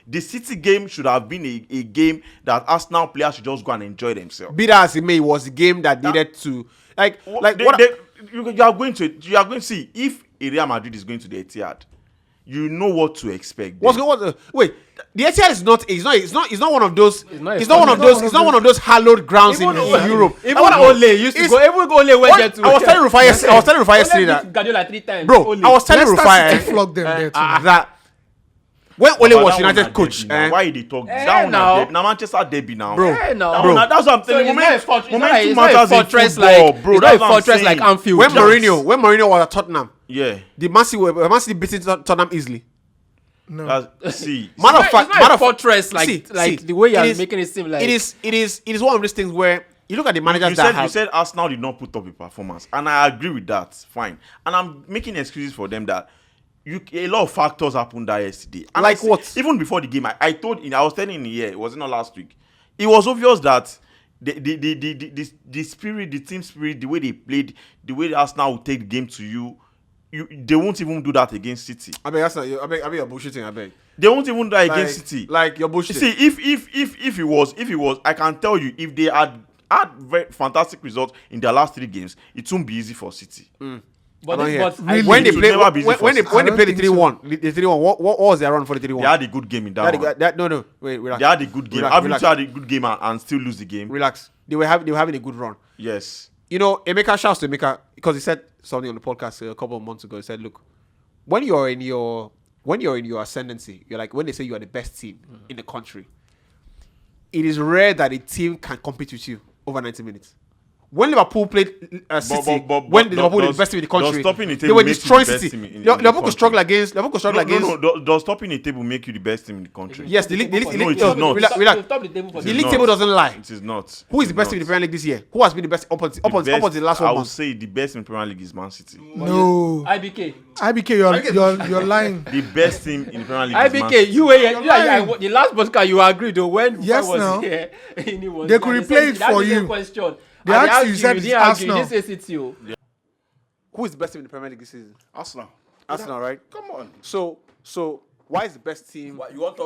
The City game should have been a game that Arsenal players should just go and enjoy themselves. Be that as it may, it was the game that needed to you are going to see if Real Madrid is going to the Etihad, you know what to expect. Wait, the Etihad is not. It's not one of those. It's not one of those hallowed grounds in Europe. Even Ole used to go. Even Ole went there too. I was telling Rufai yesterday that. Guardiola 3 times. Bro, I was telling Leicester City Rufai flogged them there too. that when Ole was United coach, why they talk now. down now Manchester derby now, bro. That's what I'm telling you. Momentum matters in football, bro. It's not a fortress like Anfield. When Mourinho was at Tottenham, yeah, the Man City beating Tottenham easily. No. See, Matter of fact, it's not a fortress like the way you're making it seem like. It is one of those things where you look at the managers you said Arsenal did not put up a performance, and I agree with that. Fine, and I'm making excuses for them that a lot of factors happened there yesterday. And like what? Even before the game, I was telling him here, it was not last week. It was obvious that the spirit, the team spirit, the way they played, the way Arsenal would take the game to you, they won't even do that against City. I beg you're bullshitting. I beg. They won't even do that against City. Like you're bullshitting. See, if it was, I can tell you, if they had had very fantastic results in their last 3 games, it won't be easy for City. But, Not yet. I When they It will play, never be easy when they for when they I play the don't think 3-1, the 3-1, what was their run for the 3-1? They had a good game in that one. No, wait, relax. They had a good game. Relax, Haven't relax. you had a good game and still lose the game? Relax. They were having a good run. Yes. You know, Emeka, shouts to Emeka, because he said something on the podcast a couple of months ago. He said, "Look, when you're in your ascendancy, you're like when they say you are the best team in the country, it is rare that a team can compete with you over 90 minutes." When Liverpool played City, when Liverpool was the best team in the country, they were destroying City. Liverpool could struggle against. Does stopping a table make you the best team in the country? Yes, the league. No, it is not. Relax. The league table doesn't lie. It is not. Who is the best team in the Premier League this year? Who has been the best up until the last I 1 would month? say the best in Premier League is Man City. No. IBK. You're lying. The best team in the Premier League is Man IBK, City. you were the last podcast you agreed though when Yes, was now. here. And he was They could replay it for you. Question. They And asked you, you said didn't it's argue, Arsenal. you didn't say City. Oh. Who is the best team in the Premier League this season? Arsenal. Arsenal, right? Come on. So why is the best team? What, you want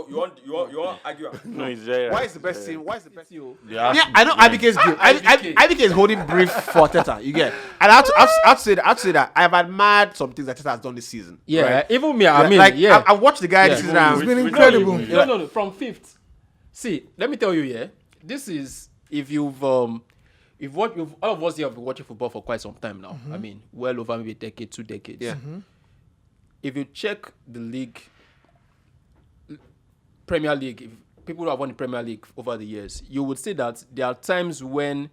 argue? No, it's very Why is the best team? Why is the best? City, oh. Yeah, I know IBK's good. IBK is holding brief for Teta. You get, and I have to say that I've admired some things that Teta has done this season. Yeah, right? even me. I mean, like yeah. I watched the guy this Yeah. season. and- It's been incredible. No. From 5th. See, let me tell you, yeah. This is if all of us here have been watching football for quite some time now. I mean, well over maybe a decade, 2 decades. Yeah. If you check the league, Premier League, if people who have won the Premier League over the years, you would see that there are times when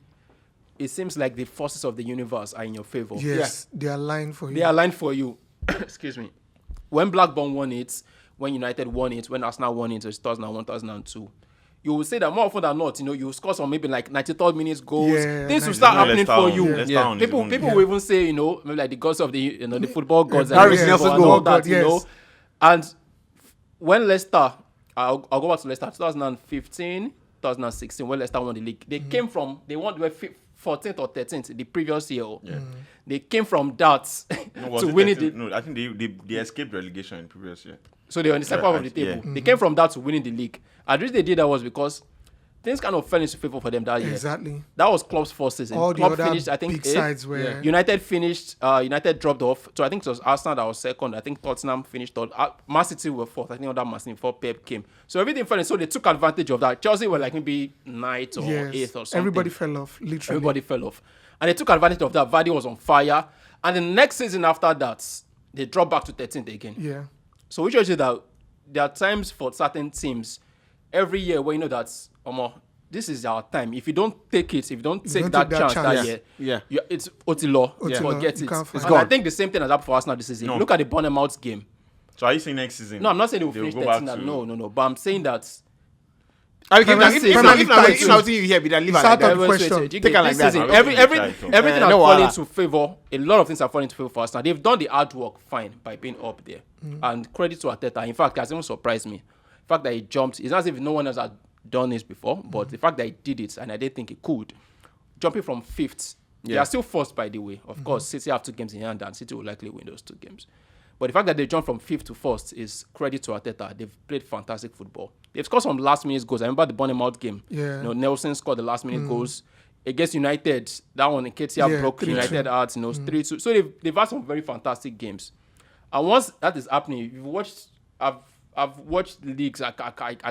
it seems like the forces of the universe are in your favor. Yes, they are lying for you. They are aligned for you. Excuse me. When Blackburn won it, when United won it, when Arsenal won it, it's 2001, 2002. You will say that more often than not, you score some maybe like 93rd minutes goals. Yeah, Things will start happening for you. Leicester on his own. People will even say, maybe like the gods of the the football gods Harry and Nelson and all goal. that, Yes. And when Leicester, I'll go back to Leicester, 2015, 2016, when Leicester won the league, they came from, they were 14th or 13th the previous year. They came from that to winning the. No, I think they escaped relegation in the previous year. So they were in the second half of the table. Yeah. They came from that to winning the league. And the reason they did that was because things kind of fell into favor for them that year. Exactly. That was Klopp's first season. All the Klopp other finished, I think, big 8th. sides were- Yeah. United finished. United dropped off. So I think it was Arsenal that was second. I think Tottenham finished third. Man City were fourth. I think under Man City before Pep came. So everything fell in. So they took advantage of that. Chelsea were like maybe 9th or 8th or something. Everybody fell off, literally. Everybody fell off. And they took advantage of that. Vardy was on fire. And the next season after that, they dropped back to 13th again. Yeah. So which shows you that there are times for certain teams every year where you know that this is our time. If you don't take it, if you don't take that chance that year, Yeah. it's Otilo. Otilo, Forget you it. can't find And it. I think the same thing has happened for Arsenal this season. No. Look at the Bournemouth game. So are you saying next season? No, I'm not saying they will They'll finish go back 13. to- No. But I'm saying that. If Premier League title. I was you here, be that leave her It's like out that. of the question. You Take get her like this that. season, I don't think everything they has try it. fallen No wahala. into favor. A lot of things have fallen into favor for Arsenal. They've done the hard work fine by being up there. And credit to Arteta. In fact, it has even surprised me. The fact that he jumped, it's not as if no one else had done this before, but the fact that he did it, and I didn't think he could, jumping from 5th, they are still first, by the way. Of course, City have 2 games in hand, and City will likely win those 2 games. But the fact that they jumped from 5th to 1st is credit to Arteta. They've played fantastic football. They've scored some last-minute goals. I remember the Bournemouth game. Yeah. Nelson scored the last-minute goals. Against United, that one, Nketiah Yeah, broke 3-2. United out, 3-2. So they've had some very fantastic games. And once that is happening, I've watched leagues. I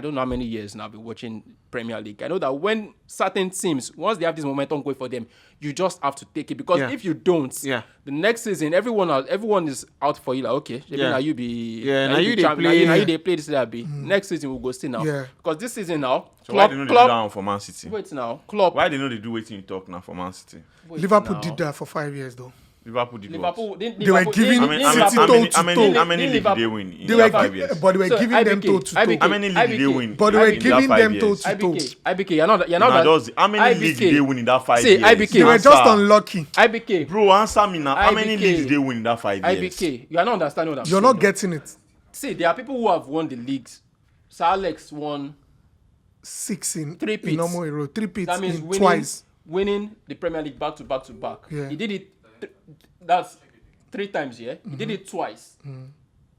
don't know how many years now I've been watching Premier League. I know that when certain teams, once they have this momentum going for them, you just have to take it, because if you don't, the next season everyone is out for you. Like, okay, now you be now you be dey play. now you they play this that be. Next season we'll go see now. Yeah. Because this season now, So why they know they do that one for Man City? wait now, Klopp. Why they know they do waiting you talk now for Man City? wait Liverpool now. did that for 5 years, though. Liverpool did Liverpool. They were giving what? City toe to toe. How many leagues did they win in They that were 5 years? but they were So, giving them IBK, toe to toe. IBK, How many leagues did they win? But they were in that giving 5 them years? toe to toe. IBK, you're not How many leagues did they win in that 5 See, years? IBK. They were Answer. just unlucky. IBK. Bro, answer me now. How many IBK. leagues did they win in that 5 years? IBK, you are not understanding what I'm You're saying. not getting it. See, there are people who have won the leagues. Sir Alex won. 6 in Three-peats. normal hero. 3 pits That means in winning, twice. winning the Premier League back to back to back. Yeah. He did it. That's 3 times, yeah. He did it twice.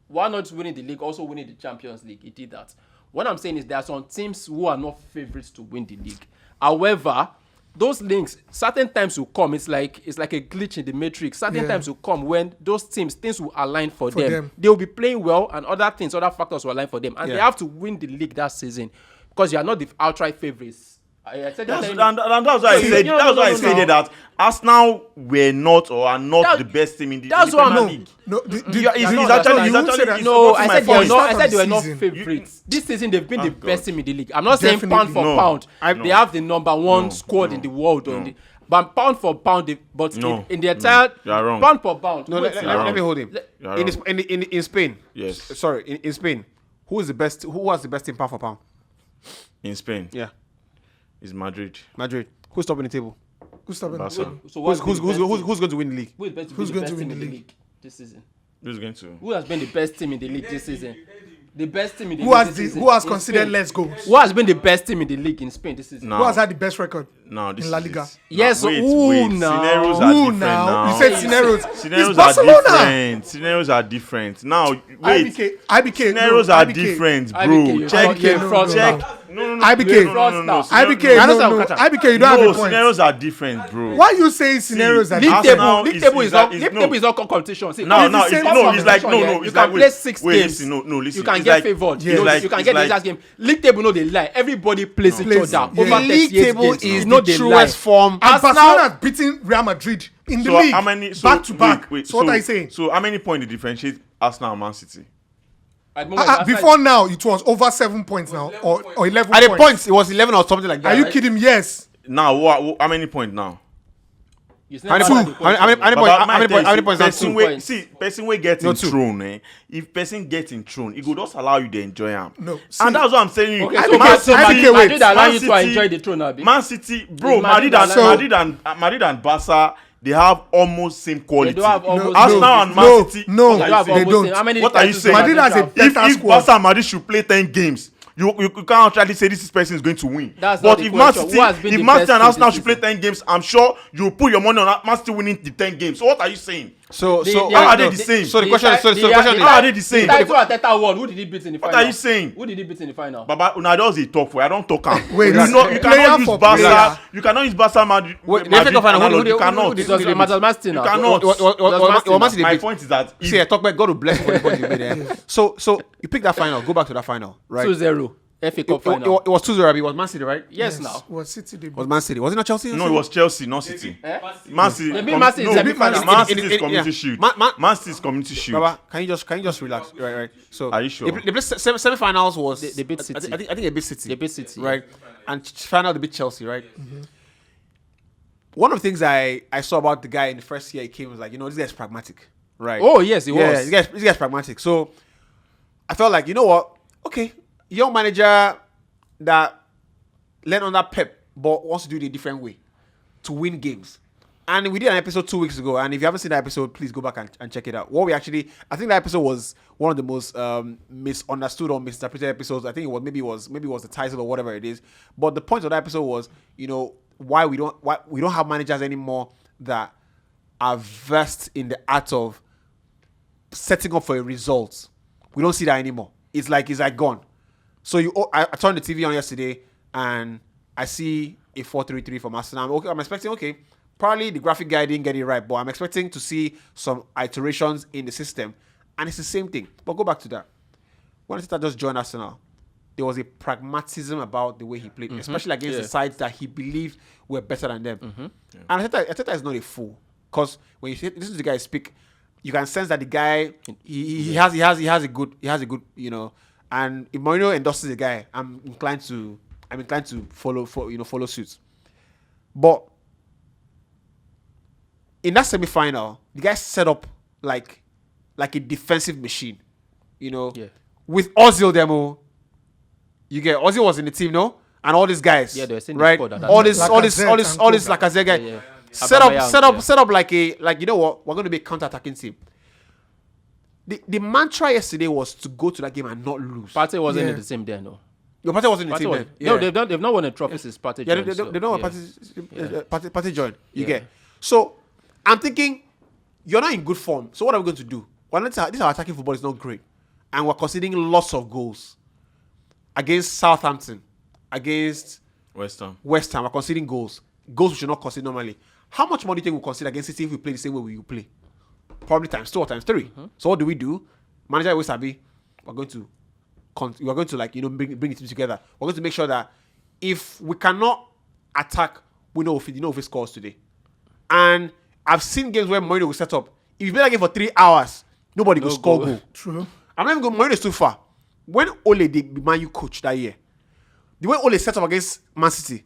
Why not winning the league, also winning the Champions League? He did that. What I'm saying is there are some teams who are not favorites to win the league. However, those links, certain times will come. It's like a glitch in the matrix. Certain times will come when those things will align for them. They will be playing well, and other factors will align for them, and they have to win the league that season because you are not the outright favorites. I said that's why I said. That's why I said that Arsenal were not or are not the best team in the Premier League. No, I said they were not favorites. This season they've been the best team in the league. I'm not saying pound for pound. They have the number one squad in the world. But pound for pound, in the entire pound for pound. No, let me hold him. In Spain. Yes. Sorry, in Spain, who has the best team pound for pound? In Spain. Yeah. It's Madrid. Who's topping the table? Who's stopping? So who's going to win the league? Who's going to win the league this season? Who has been the best team in the league this season? The best team in the Who league has this season. who has considered less goals? Who has been the best team in the league in Spain this season? No. Who has had the best record this in La Liga? Yes, wait. now. Scenarios are different now. You said scenarios. Scenarios It's are Barcelona. different. Scenarios are different. Now, wait. IBK. Scenarios are different, bro. IBK, Check. No. IBK. IBK, you don't have a point. Scenarios are different, bro. Why are you saying scenarios are League different? table is not competition. See, It's like you can play 6 games. Listen. You can it's get like, favored. it's like- You can it's get the like- last game. League table, no, they lie. Everybody plays each Plays, other. yeah. Over The league 38 table games. is No, the they truest lie. form. And Barcelona has beaten Real Madrid in the So league how many? back to back. Wait, So what are you saying? So how many points they differentiate Arsenal and Man City? At the moment, Before now, it was over 7 points now, or 11 At the points. points, it was 11 or something like that. Are you right? kidding? Yes. Now, how many points now? you How many points? How many points? Now? Person 2 wey points. person wey get No, in 2. throne, if person get in throne, it go just allow you to enjoy am. No, see- And that's what I'm telling you. Okay, IBK so Man City- IBK wait. Madrid allow Man you to City- enjoy the throne, Abi. Man City, bro, Is Madrid Madrid and Barca, they have almost same quality. They don't have almost Arsenal no, and Man no, City. no, what They are don't have you saying? they almost don't. how many What are you titles saying? Madrid has a have? better If squad. Barca and Madrid should play 10 games, you can't actually say this person is going to win. That's But not the if Man question. City, Who has been if the Man best City and team Arsenal this should play season? 10 games, I'm sure you put your money on Man City winning the 10 games. So what are you saying? So how are they the same? So the question is, How are they the same? The title Arteta won. Who did he beat in the What final? are you saying? Who did he beat in the final? Baba, una just dey talk for I don't talk am. Wait, you player cannot use for Barca. player. You cannot use Barca Madrid. Wait, the Madrid FA Cup final, who analogy. did- You cannot. who did- Because Manchester You cannot. Man City My beat. point is that See, I talk about God will bless you for the point you made there. So you pick that final. Go back to that final, right? 2-0 FA Cup final. It was 2-0. It was Man City, right? Yes, now. Was City the It was Man City. Was it not Chelsea? no, it was Chelsea, not City. Man City. They beat Man City in no, semi-final. Man In- City's in- community yeah. shield. Man- Man City's community shield. Baba, can you just relax? Right. So Are you sure? They played semi-finals was They beat I City. think they beat City. They beat City, right? And final they beat Chelsea, right? One of the things I saw about the guy in the first year he came was like, this guy's pragmatic, right? Oh, yes, he Yeah, was. this guy's pragmatic. So I felt like, you know what? Okay, young manager that learned under Pep but wants to do it a different way to win games. And we did an episode 2 weeks ago, and if you haven't seen that episode, please go back and check it out. I think that episode was one of the most misunderstood or misinterpreted episodes. I think maybe it was the title or whatever it is. But the point of that episode was, why we don't have managers anymore that are versed in the art of setting up for a result. We don't see that anymore. It's like gone. So I turned the TV on yesterday and I see a 4-3-3 from Arsenal. I'm expecting, probably the graphic guy didn't get it right, but I'm expecting to see some iterations in the system. And it's the same thing. But go back to that. When Arteta just joined Arsenal, there was a pragmatism about the way he played, especially against the sides that he believed were better than them. And Arteta is not a fool. Because when you listen to the guy speak, you can sense that the guy he has a good and if Mourinho endorses the guy, I'm inclined to follow suit. But in that semi-final, the guy set up like a defensive machine, with Ozil demo. You get Ozil was in the team, no, and all these guys, Yeah, they were in the right? squad at that All time. this Lacazette guy. Yeah. Set Aubameyang, up like you know what? We're going to be a counter-attacking team. The mantra yesterday was to go to that game and not lose. Partey wasn't Yeah. in the team there, no. Your Partey wasn't in the Partey team was, then. No, Yeah. they've not won a trophy since Partey Yeah, joined, they don't so, want Partey join. You Yeah. get. So I'm thinking you're not in good form. So what are we going to do? Well, this our attacking football is not great, and we're conceding lots of goals against Southampton, against West Ham. West Ham. We're conceding goals. goals we should not concede normally. How much more do you think we'll concede against City if we play the same way we play? Probably times 2 or times 3. So what do? Manager always sabi, we're going to bring the team together. We're going to make sure that if we cannot attack, we know if he scores today. And I've seen games where Mourinho will set up. If you play that game for 3 hours, nobody will score goal. True. I'm not even going. Mourinho is too far. When Ole did Man U coach that year, the way Ole set up against Man City,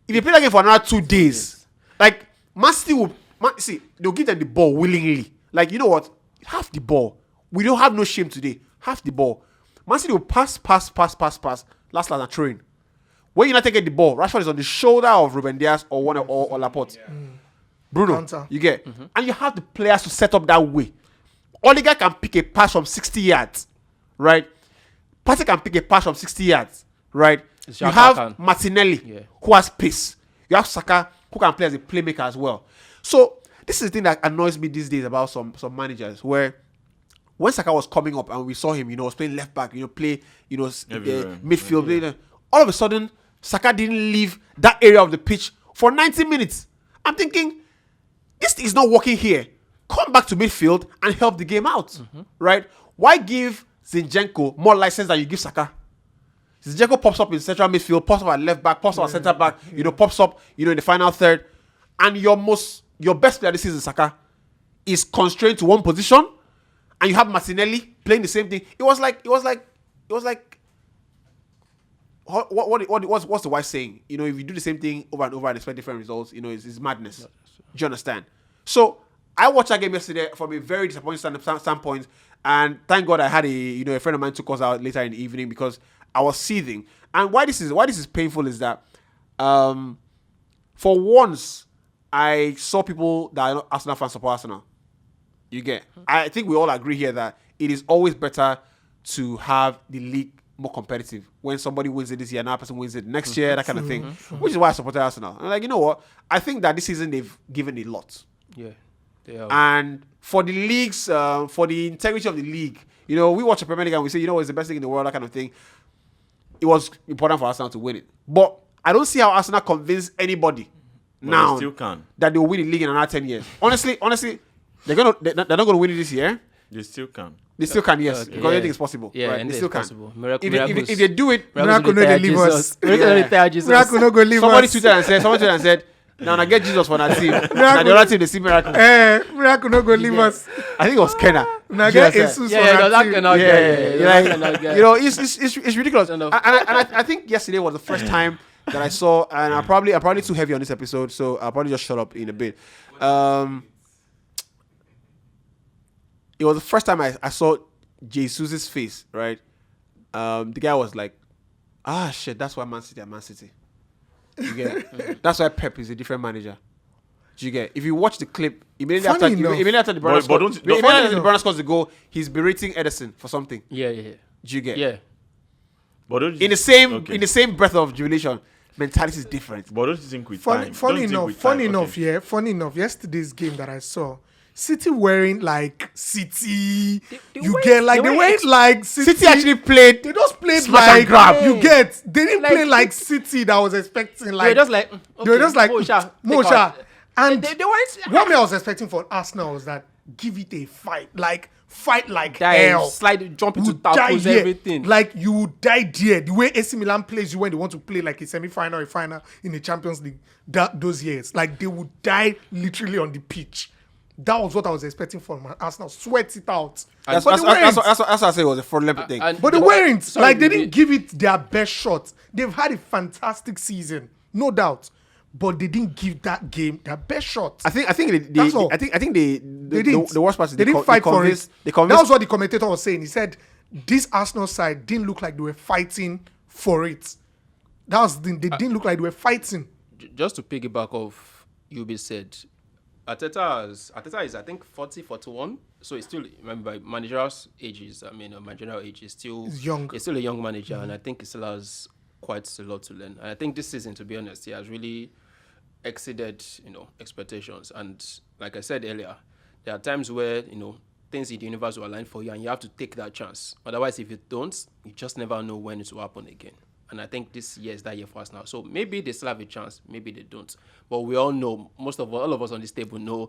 if you play that game for another 2 days, like Man City they'll give them the ball willingly. Like, you know what? Half the ball. We don't have no shame today. Half the ball. Man City will pass. Last and throwing. When United get the ball, Rashford is on the shoulder of Ruben Dias or Laporte. Bruno, Counter. you get, and you have the players to set up that way. Oliga can pick a pass from 60 yards, right? Partey can pick a pass from 60 yards, right? You have Martinelli, who has pace. You have Saka, who can play as a playmaker as well. So this is the thing that annoys me these days about some managers, where when Saka was coming up and we saw him, was playing left back, play, midfield. All of a sudden, Saka didn't leave that area of the pitch for 90 minutes. I'm thinking, this is not working here. Come back to midfield and help the game out, right? Why give Zinchenko more license than you give Saka? Zinchenko pops up in central midfield, pops up at left back, pops up at centre back, pops up, in the final third, and your best player this season, Saka, is constrained to one position, and you have Martinelli playing the same thing. It was like what's the wise saying? If you do the same thing over and over and expect different results, it's madness. Do you understand? So I watched that game yesterday from a very disappointing standpoint, and thank God I had a friend of mine took us out later in the evening because I was seething. And why this is painful is that for once I saw people that are not Arsenal fans support Arsenal. You get? I think we all agree here that it is always better to have the league more competitive. When somebody wins it this year, another person wins it next year, that kind of thing. Which is why I supported Arsenal. I'm like, you know what? I think that this season they've given a lot. Yeah, they have. And for the leagues, for the integrity of the league, we watch the Premier League and we say, it's the best league in the world, that kind of thing. It was important for Arsenal to win it. But I don't see how Arsenal convince anybody now they still can. That they will win the league in another 10 years. Honestly, they're not going to win it this year. They still can. They still can, yes, because anything is possible. Yeah, right? They still can. possible. If they do it, Miracle no dey leave us. Miracle no go leave somebody us. tweeted and said, now I get Jesus for that team. Now the other team they see miracle. Miracle no go leave us. I think it was Kenna. Now get Jesus for that team. It's ridiculous. And I think yesterday was the first time that I saw, and I'm probably too heavy on this episode, so I'll probably just shut up in a bit. It was the first time I saw Jesus' face, right? The guy was like, shit, that's why Man City are Man City. You get it? That's why Pep is a different manager. Do you get it? If you watch the clip, immediately after the Bruyne scores the goal, he's berating Ederson for something. Yeah. Do you get it? Yeah. But in the same breath of jubilation, mentality is different. But don't you think with Funny time? Funny enough, yesterday's game that I saw, City wearing like City. They weren't like City. City actually played. They just played smash like and grab. You get. They didn't play like City that I was expecting. Like They were just like Mosha. And they weren't. what I was expecting for Arsenal was that give it a fight like Die, hell. slide, jump into You die tackles, here. everything. Like you would die there. The way AC Milan plays you when they want to play like a semi-final, a final in the Champions League those years. Like they would die literally on the pitch. That was what I was expecting from Arsenal. Sweat it out. That's what I said. It was a fraudulent thing. But they weren't. Sorry, They didn't give it their best shot. They've had a fantastic season, no doubt. But they didn't give that game their best shot. I think the worst part is they didn't fight for it. They convinced. That was what the commentator was saying. He said this Arsenal side didn't look like they were fighting for it. They didn't look like they were fighting. Just to piggyback off Yubi said, Arteta is I think 40, 41. So it's still, remember, managerial age is still young. He's still a young manager, and I think he still has quite a lot to learn. And I think this season, to be honest, he has really exceeded expectations. And like I said earlier, there are times where things in the universe will align for you, and you have to take that chance. Otherwise, if you don't, you just never know when it will happen again. And I think this year is that year for us now. So maybe they still have a chance, maybe they don't. But we all know, all of us on this table know,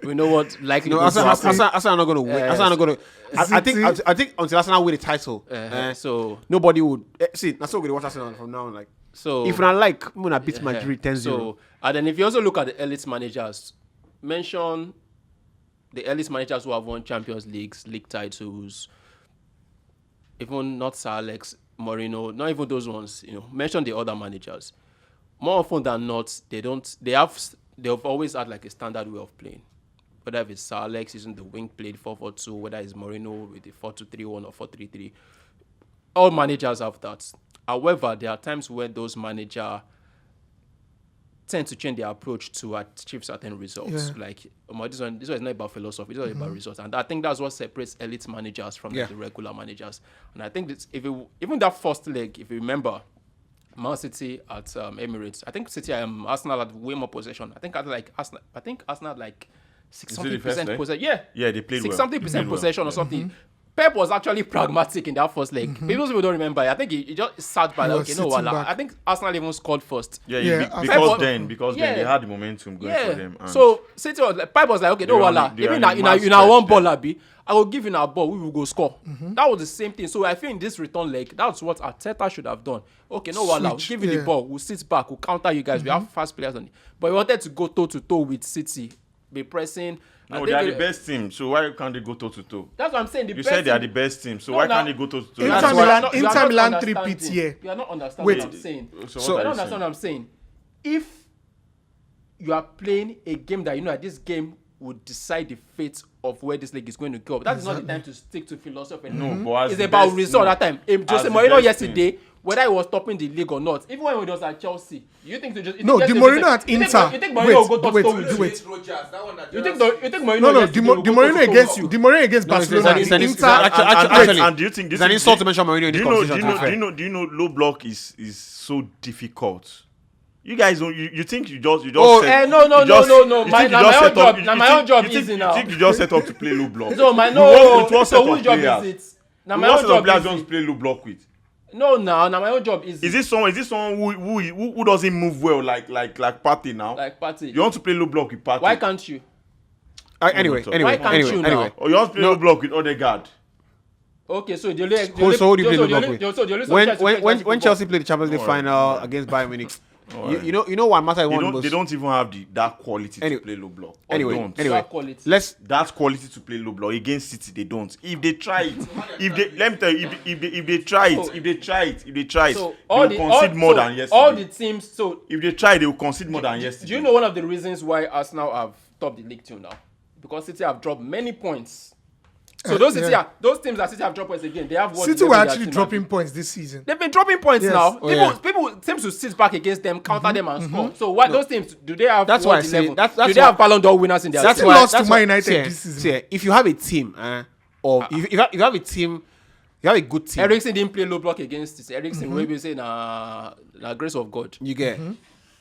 we know what likely No, goes to happen. Arsenal are not going to win. Arsenal are not going to. I think until Arsenal win the title, So nobody would see. That's what we watch Arsenal from now on. Like, so if I like, I'm gonna beat Madrid 10-0. So and then if you also look at the elite managers, mention the elite managers who have won Champions Leagues, league titles, even not Sir Alex, Mourinho, not even those ones, mention the other managers. More often than not, they've always had like a standard way of playing. Whether if it's Sir Alex using the wing played 4-4-2, whether it's Mourinho with the 4-2-3-1 or 4-3-3. All managers have that. However, there are times where those managers tend to change their approach to achieve certain results. Yeah. Like this one is not about philosophy, this is about results. And I think that's what separates elite managers from the regular managers. And I think that even that first leg, if you remember, Man City at Emirates, I think Arsenal had way more possession. I think Arsenal had like 6-something% possession. Yeah, they played 6-something% possession or something. Pep was actually pragmatic in that first leg. People don't remember. I think he just sat back. Okay, no, I think Arsenal even scored first. Because then they had the momentum going for them. And so City was like, Pep was like, okay, no, even in one ball, I will give you a ball. We will go score. That was the same thing. So I think in this return leg, that's what Arteta should have done. Okay, no, we'll give you the ball. We'll sit back. We'll counter you guys. We have fast players on it. But we wanted to go toe to toe with City, be pressing. No, they are the best team. So why can't they go toe to toe? That's what I'm saying. You said they are the best team. So why can't they go toe to toe? Inter Milan 3-peat here. You are not understanding Wait. what I'm saying. So I don't understand what I'm saying. If you are playing a game that this game would decide the fate of where this league is going to go, that is not the time to stick to philosophy. No, but it's about result that time. Jose Mourinho yesterday, whether he was topping the league or not, even when he was at Chelsea, you think to just no, the Mourinho at Inter. You think Mourinho will go Wait. You think Mourinho? No, the Mourinho against you. The Mourinho against Barcelona. Actually, and do you think this it's an insult to mention Mourinho in this competition? Do you know low block is so difficult? You guys don't. You think you just. No. My own job is now. You think you just set up to play low block? So whose job is it? Now my own job is to play low block with. No, now my own job is. Is this someone who doesn't move well like Partey now? Like Partey. You want to play low block with Partey? Why can't you? Anyway. Or you want to play low block with Odegaard? Okay, so the who do you play low block with? When Chelsea played the Champions League final against Bayern Munich, you know what matter they don't even have that quality to play low block. Anyway, that quality to play low block against City, they don't. If they try it, let me tell you, if they try it, so they will concede more than yesterday. All the teams, so if they try, they will concede more than yesterday. Do you know one of the reasons why Arsenal have topped the league till now? Because City have dropped many points. So those teams that City have dropped points again, they have what City were actually dropping points this season. They've been dropping points now. People seem to sit back against them, counter them, and score. So what those teams do they have? That's why I say. Do they have Ballon d'Or winners in their team? That's lost to Man United this season. If you have a team, or if you have a team, you have a good team. Eriksen didn't play low block against this. Eriksen, maybe say na grace of God. You get.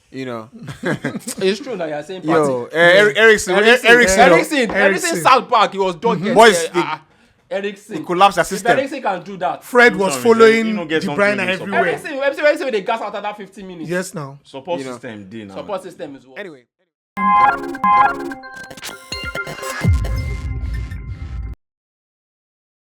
You know, it's true that you're saying Partey. Eriksen sat back. He was done. Boys, Eriksen collapsed the system. Eriksen can do that. Fred was following De Bruyne everywhere. Eriksen with they gas out at that 15 minutes. Yes, now support system. Support system is what. Anyway.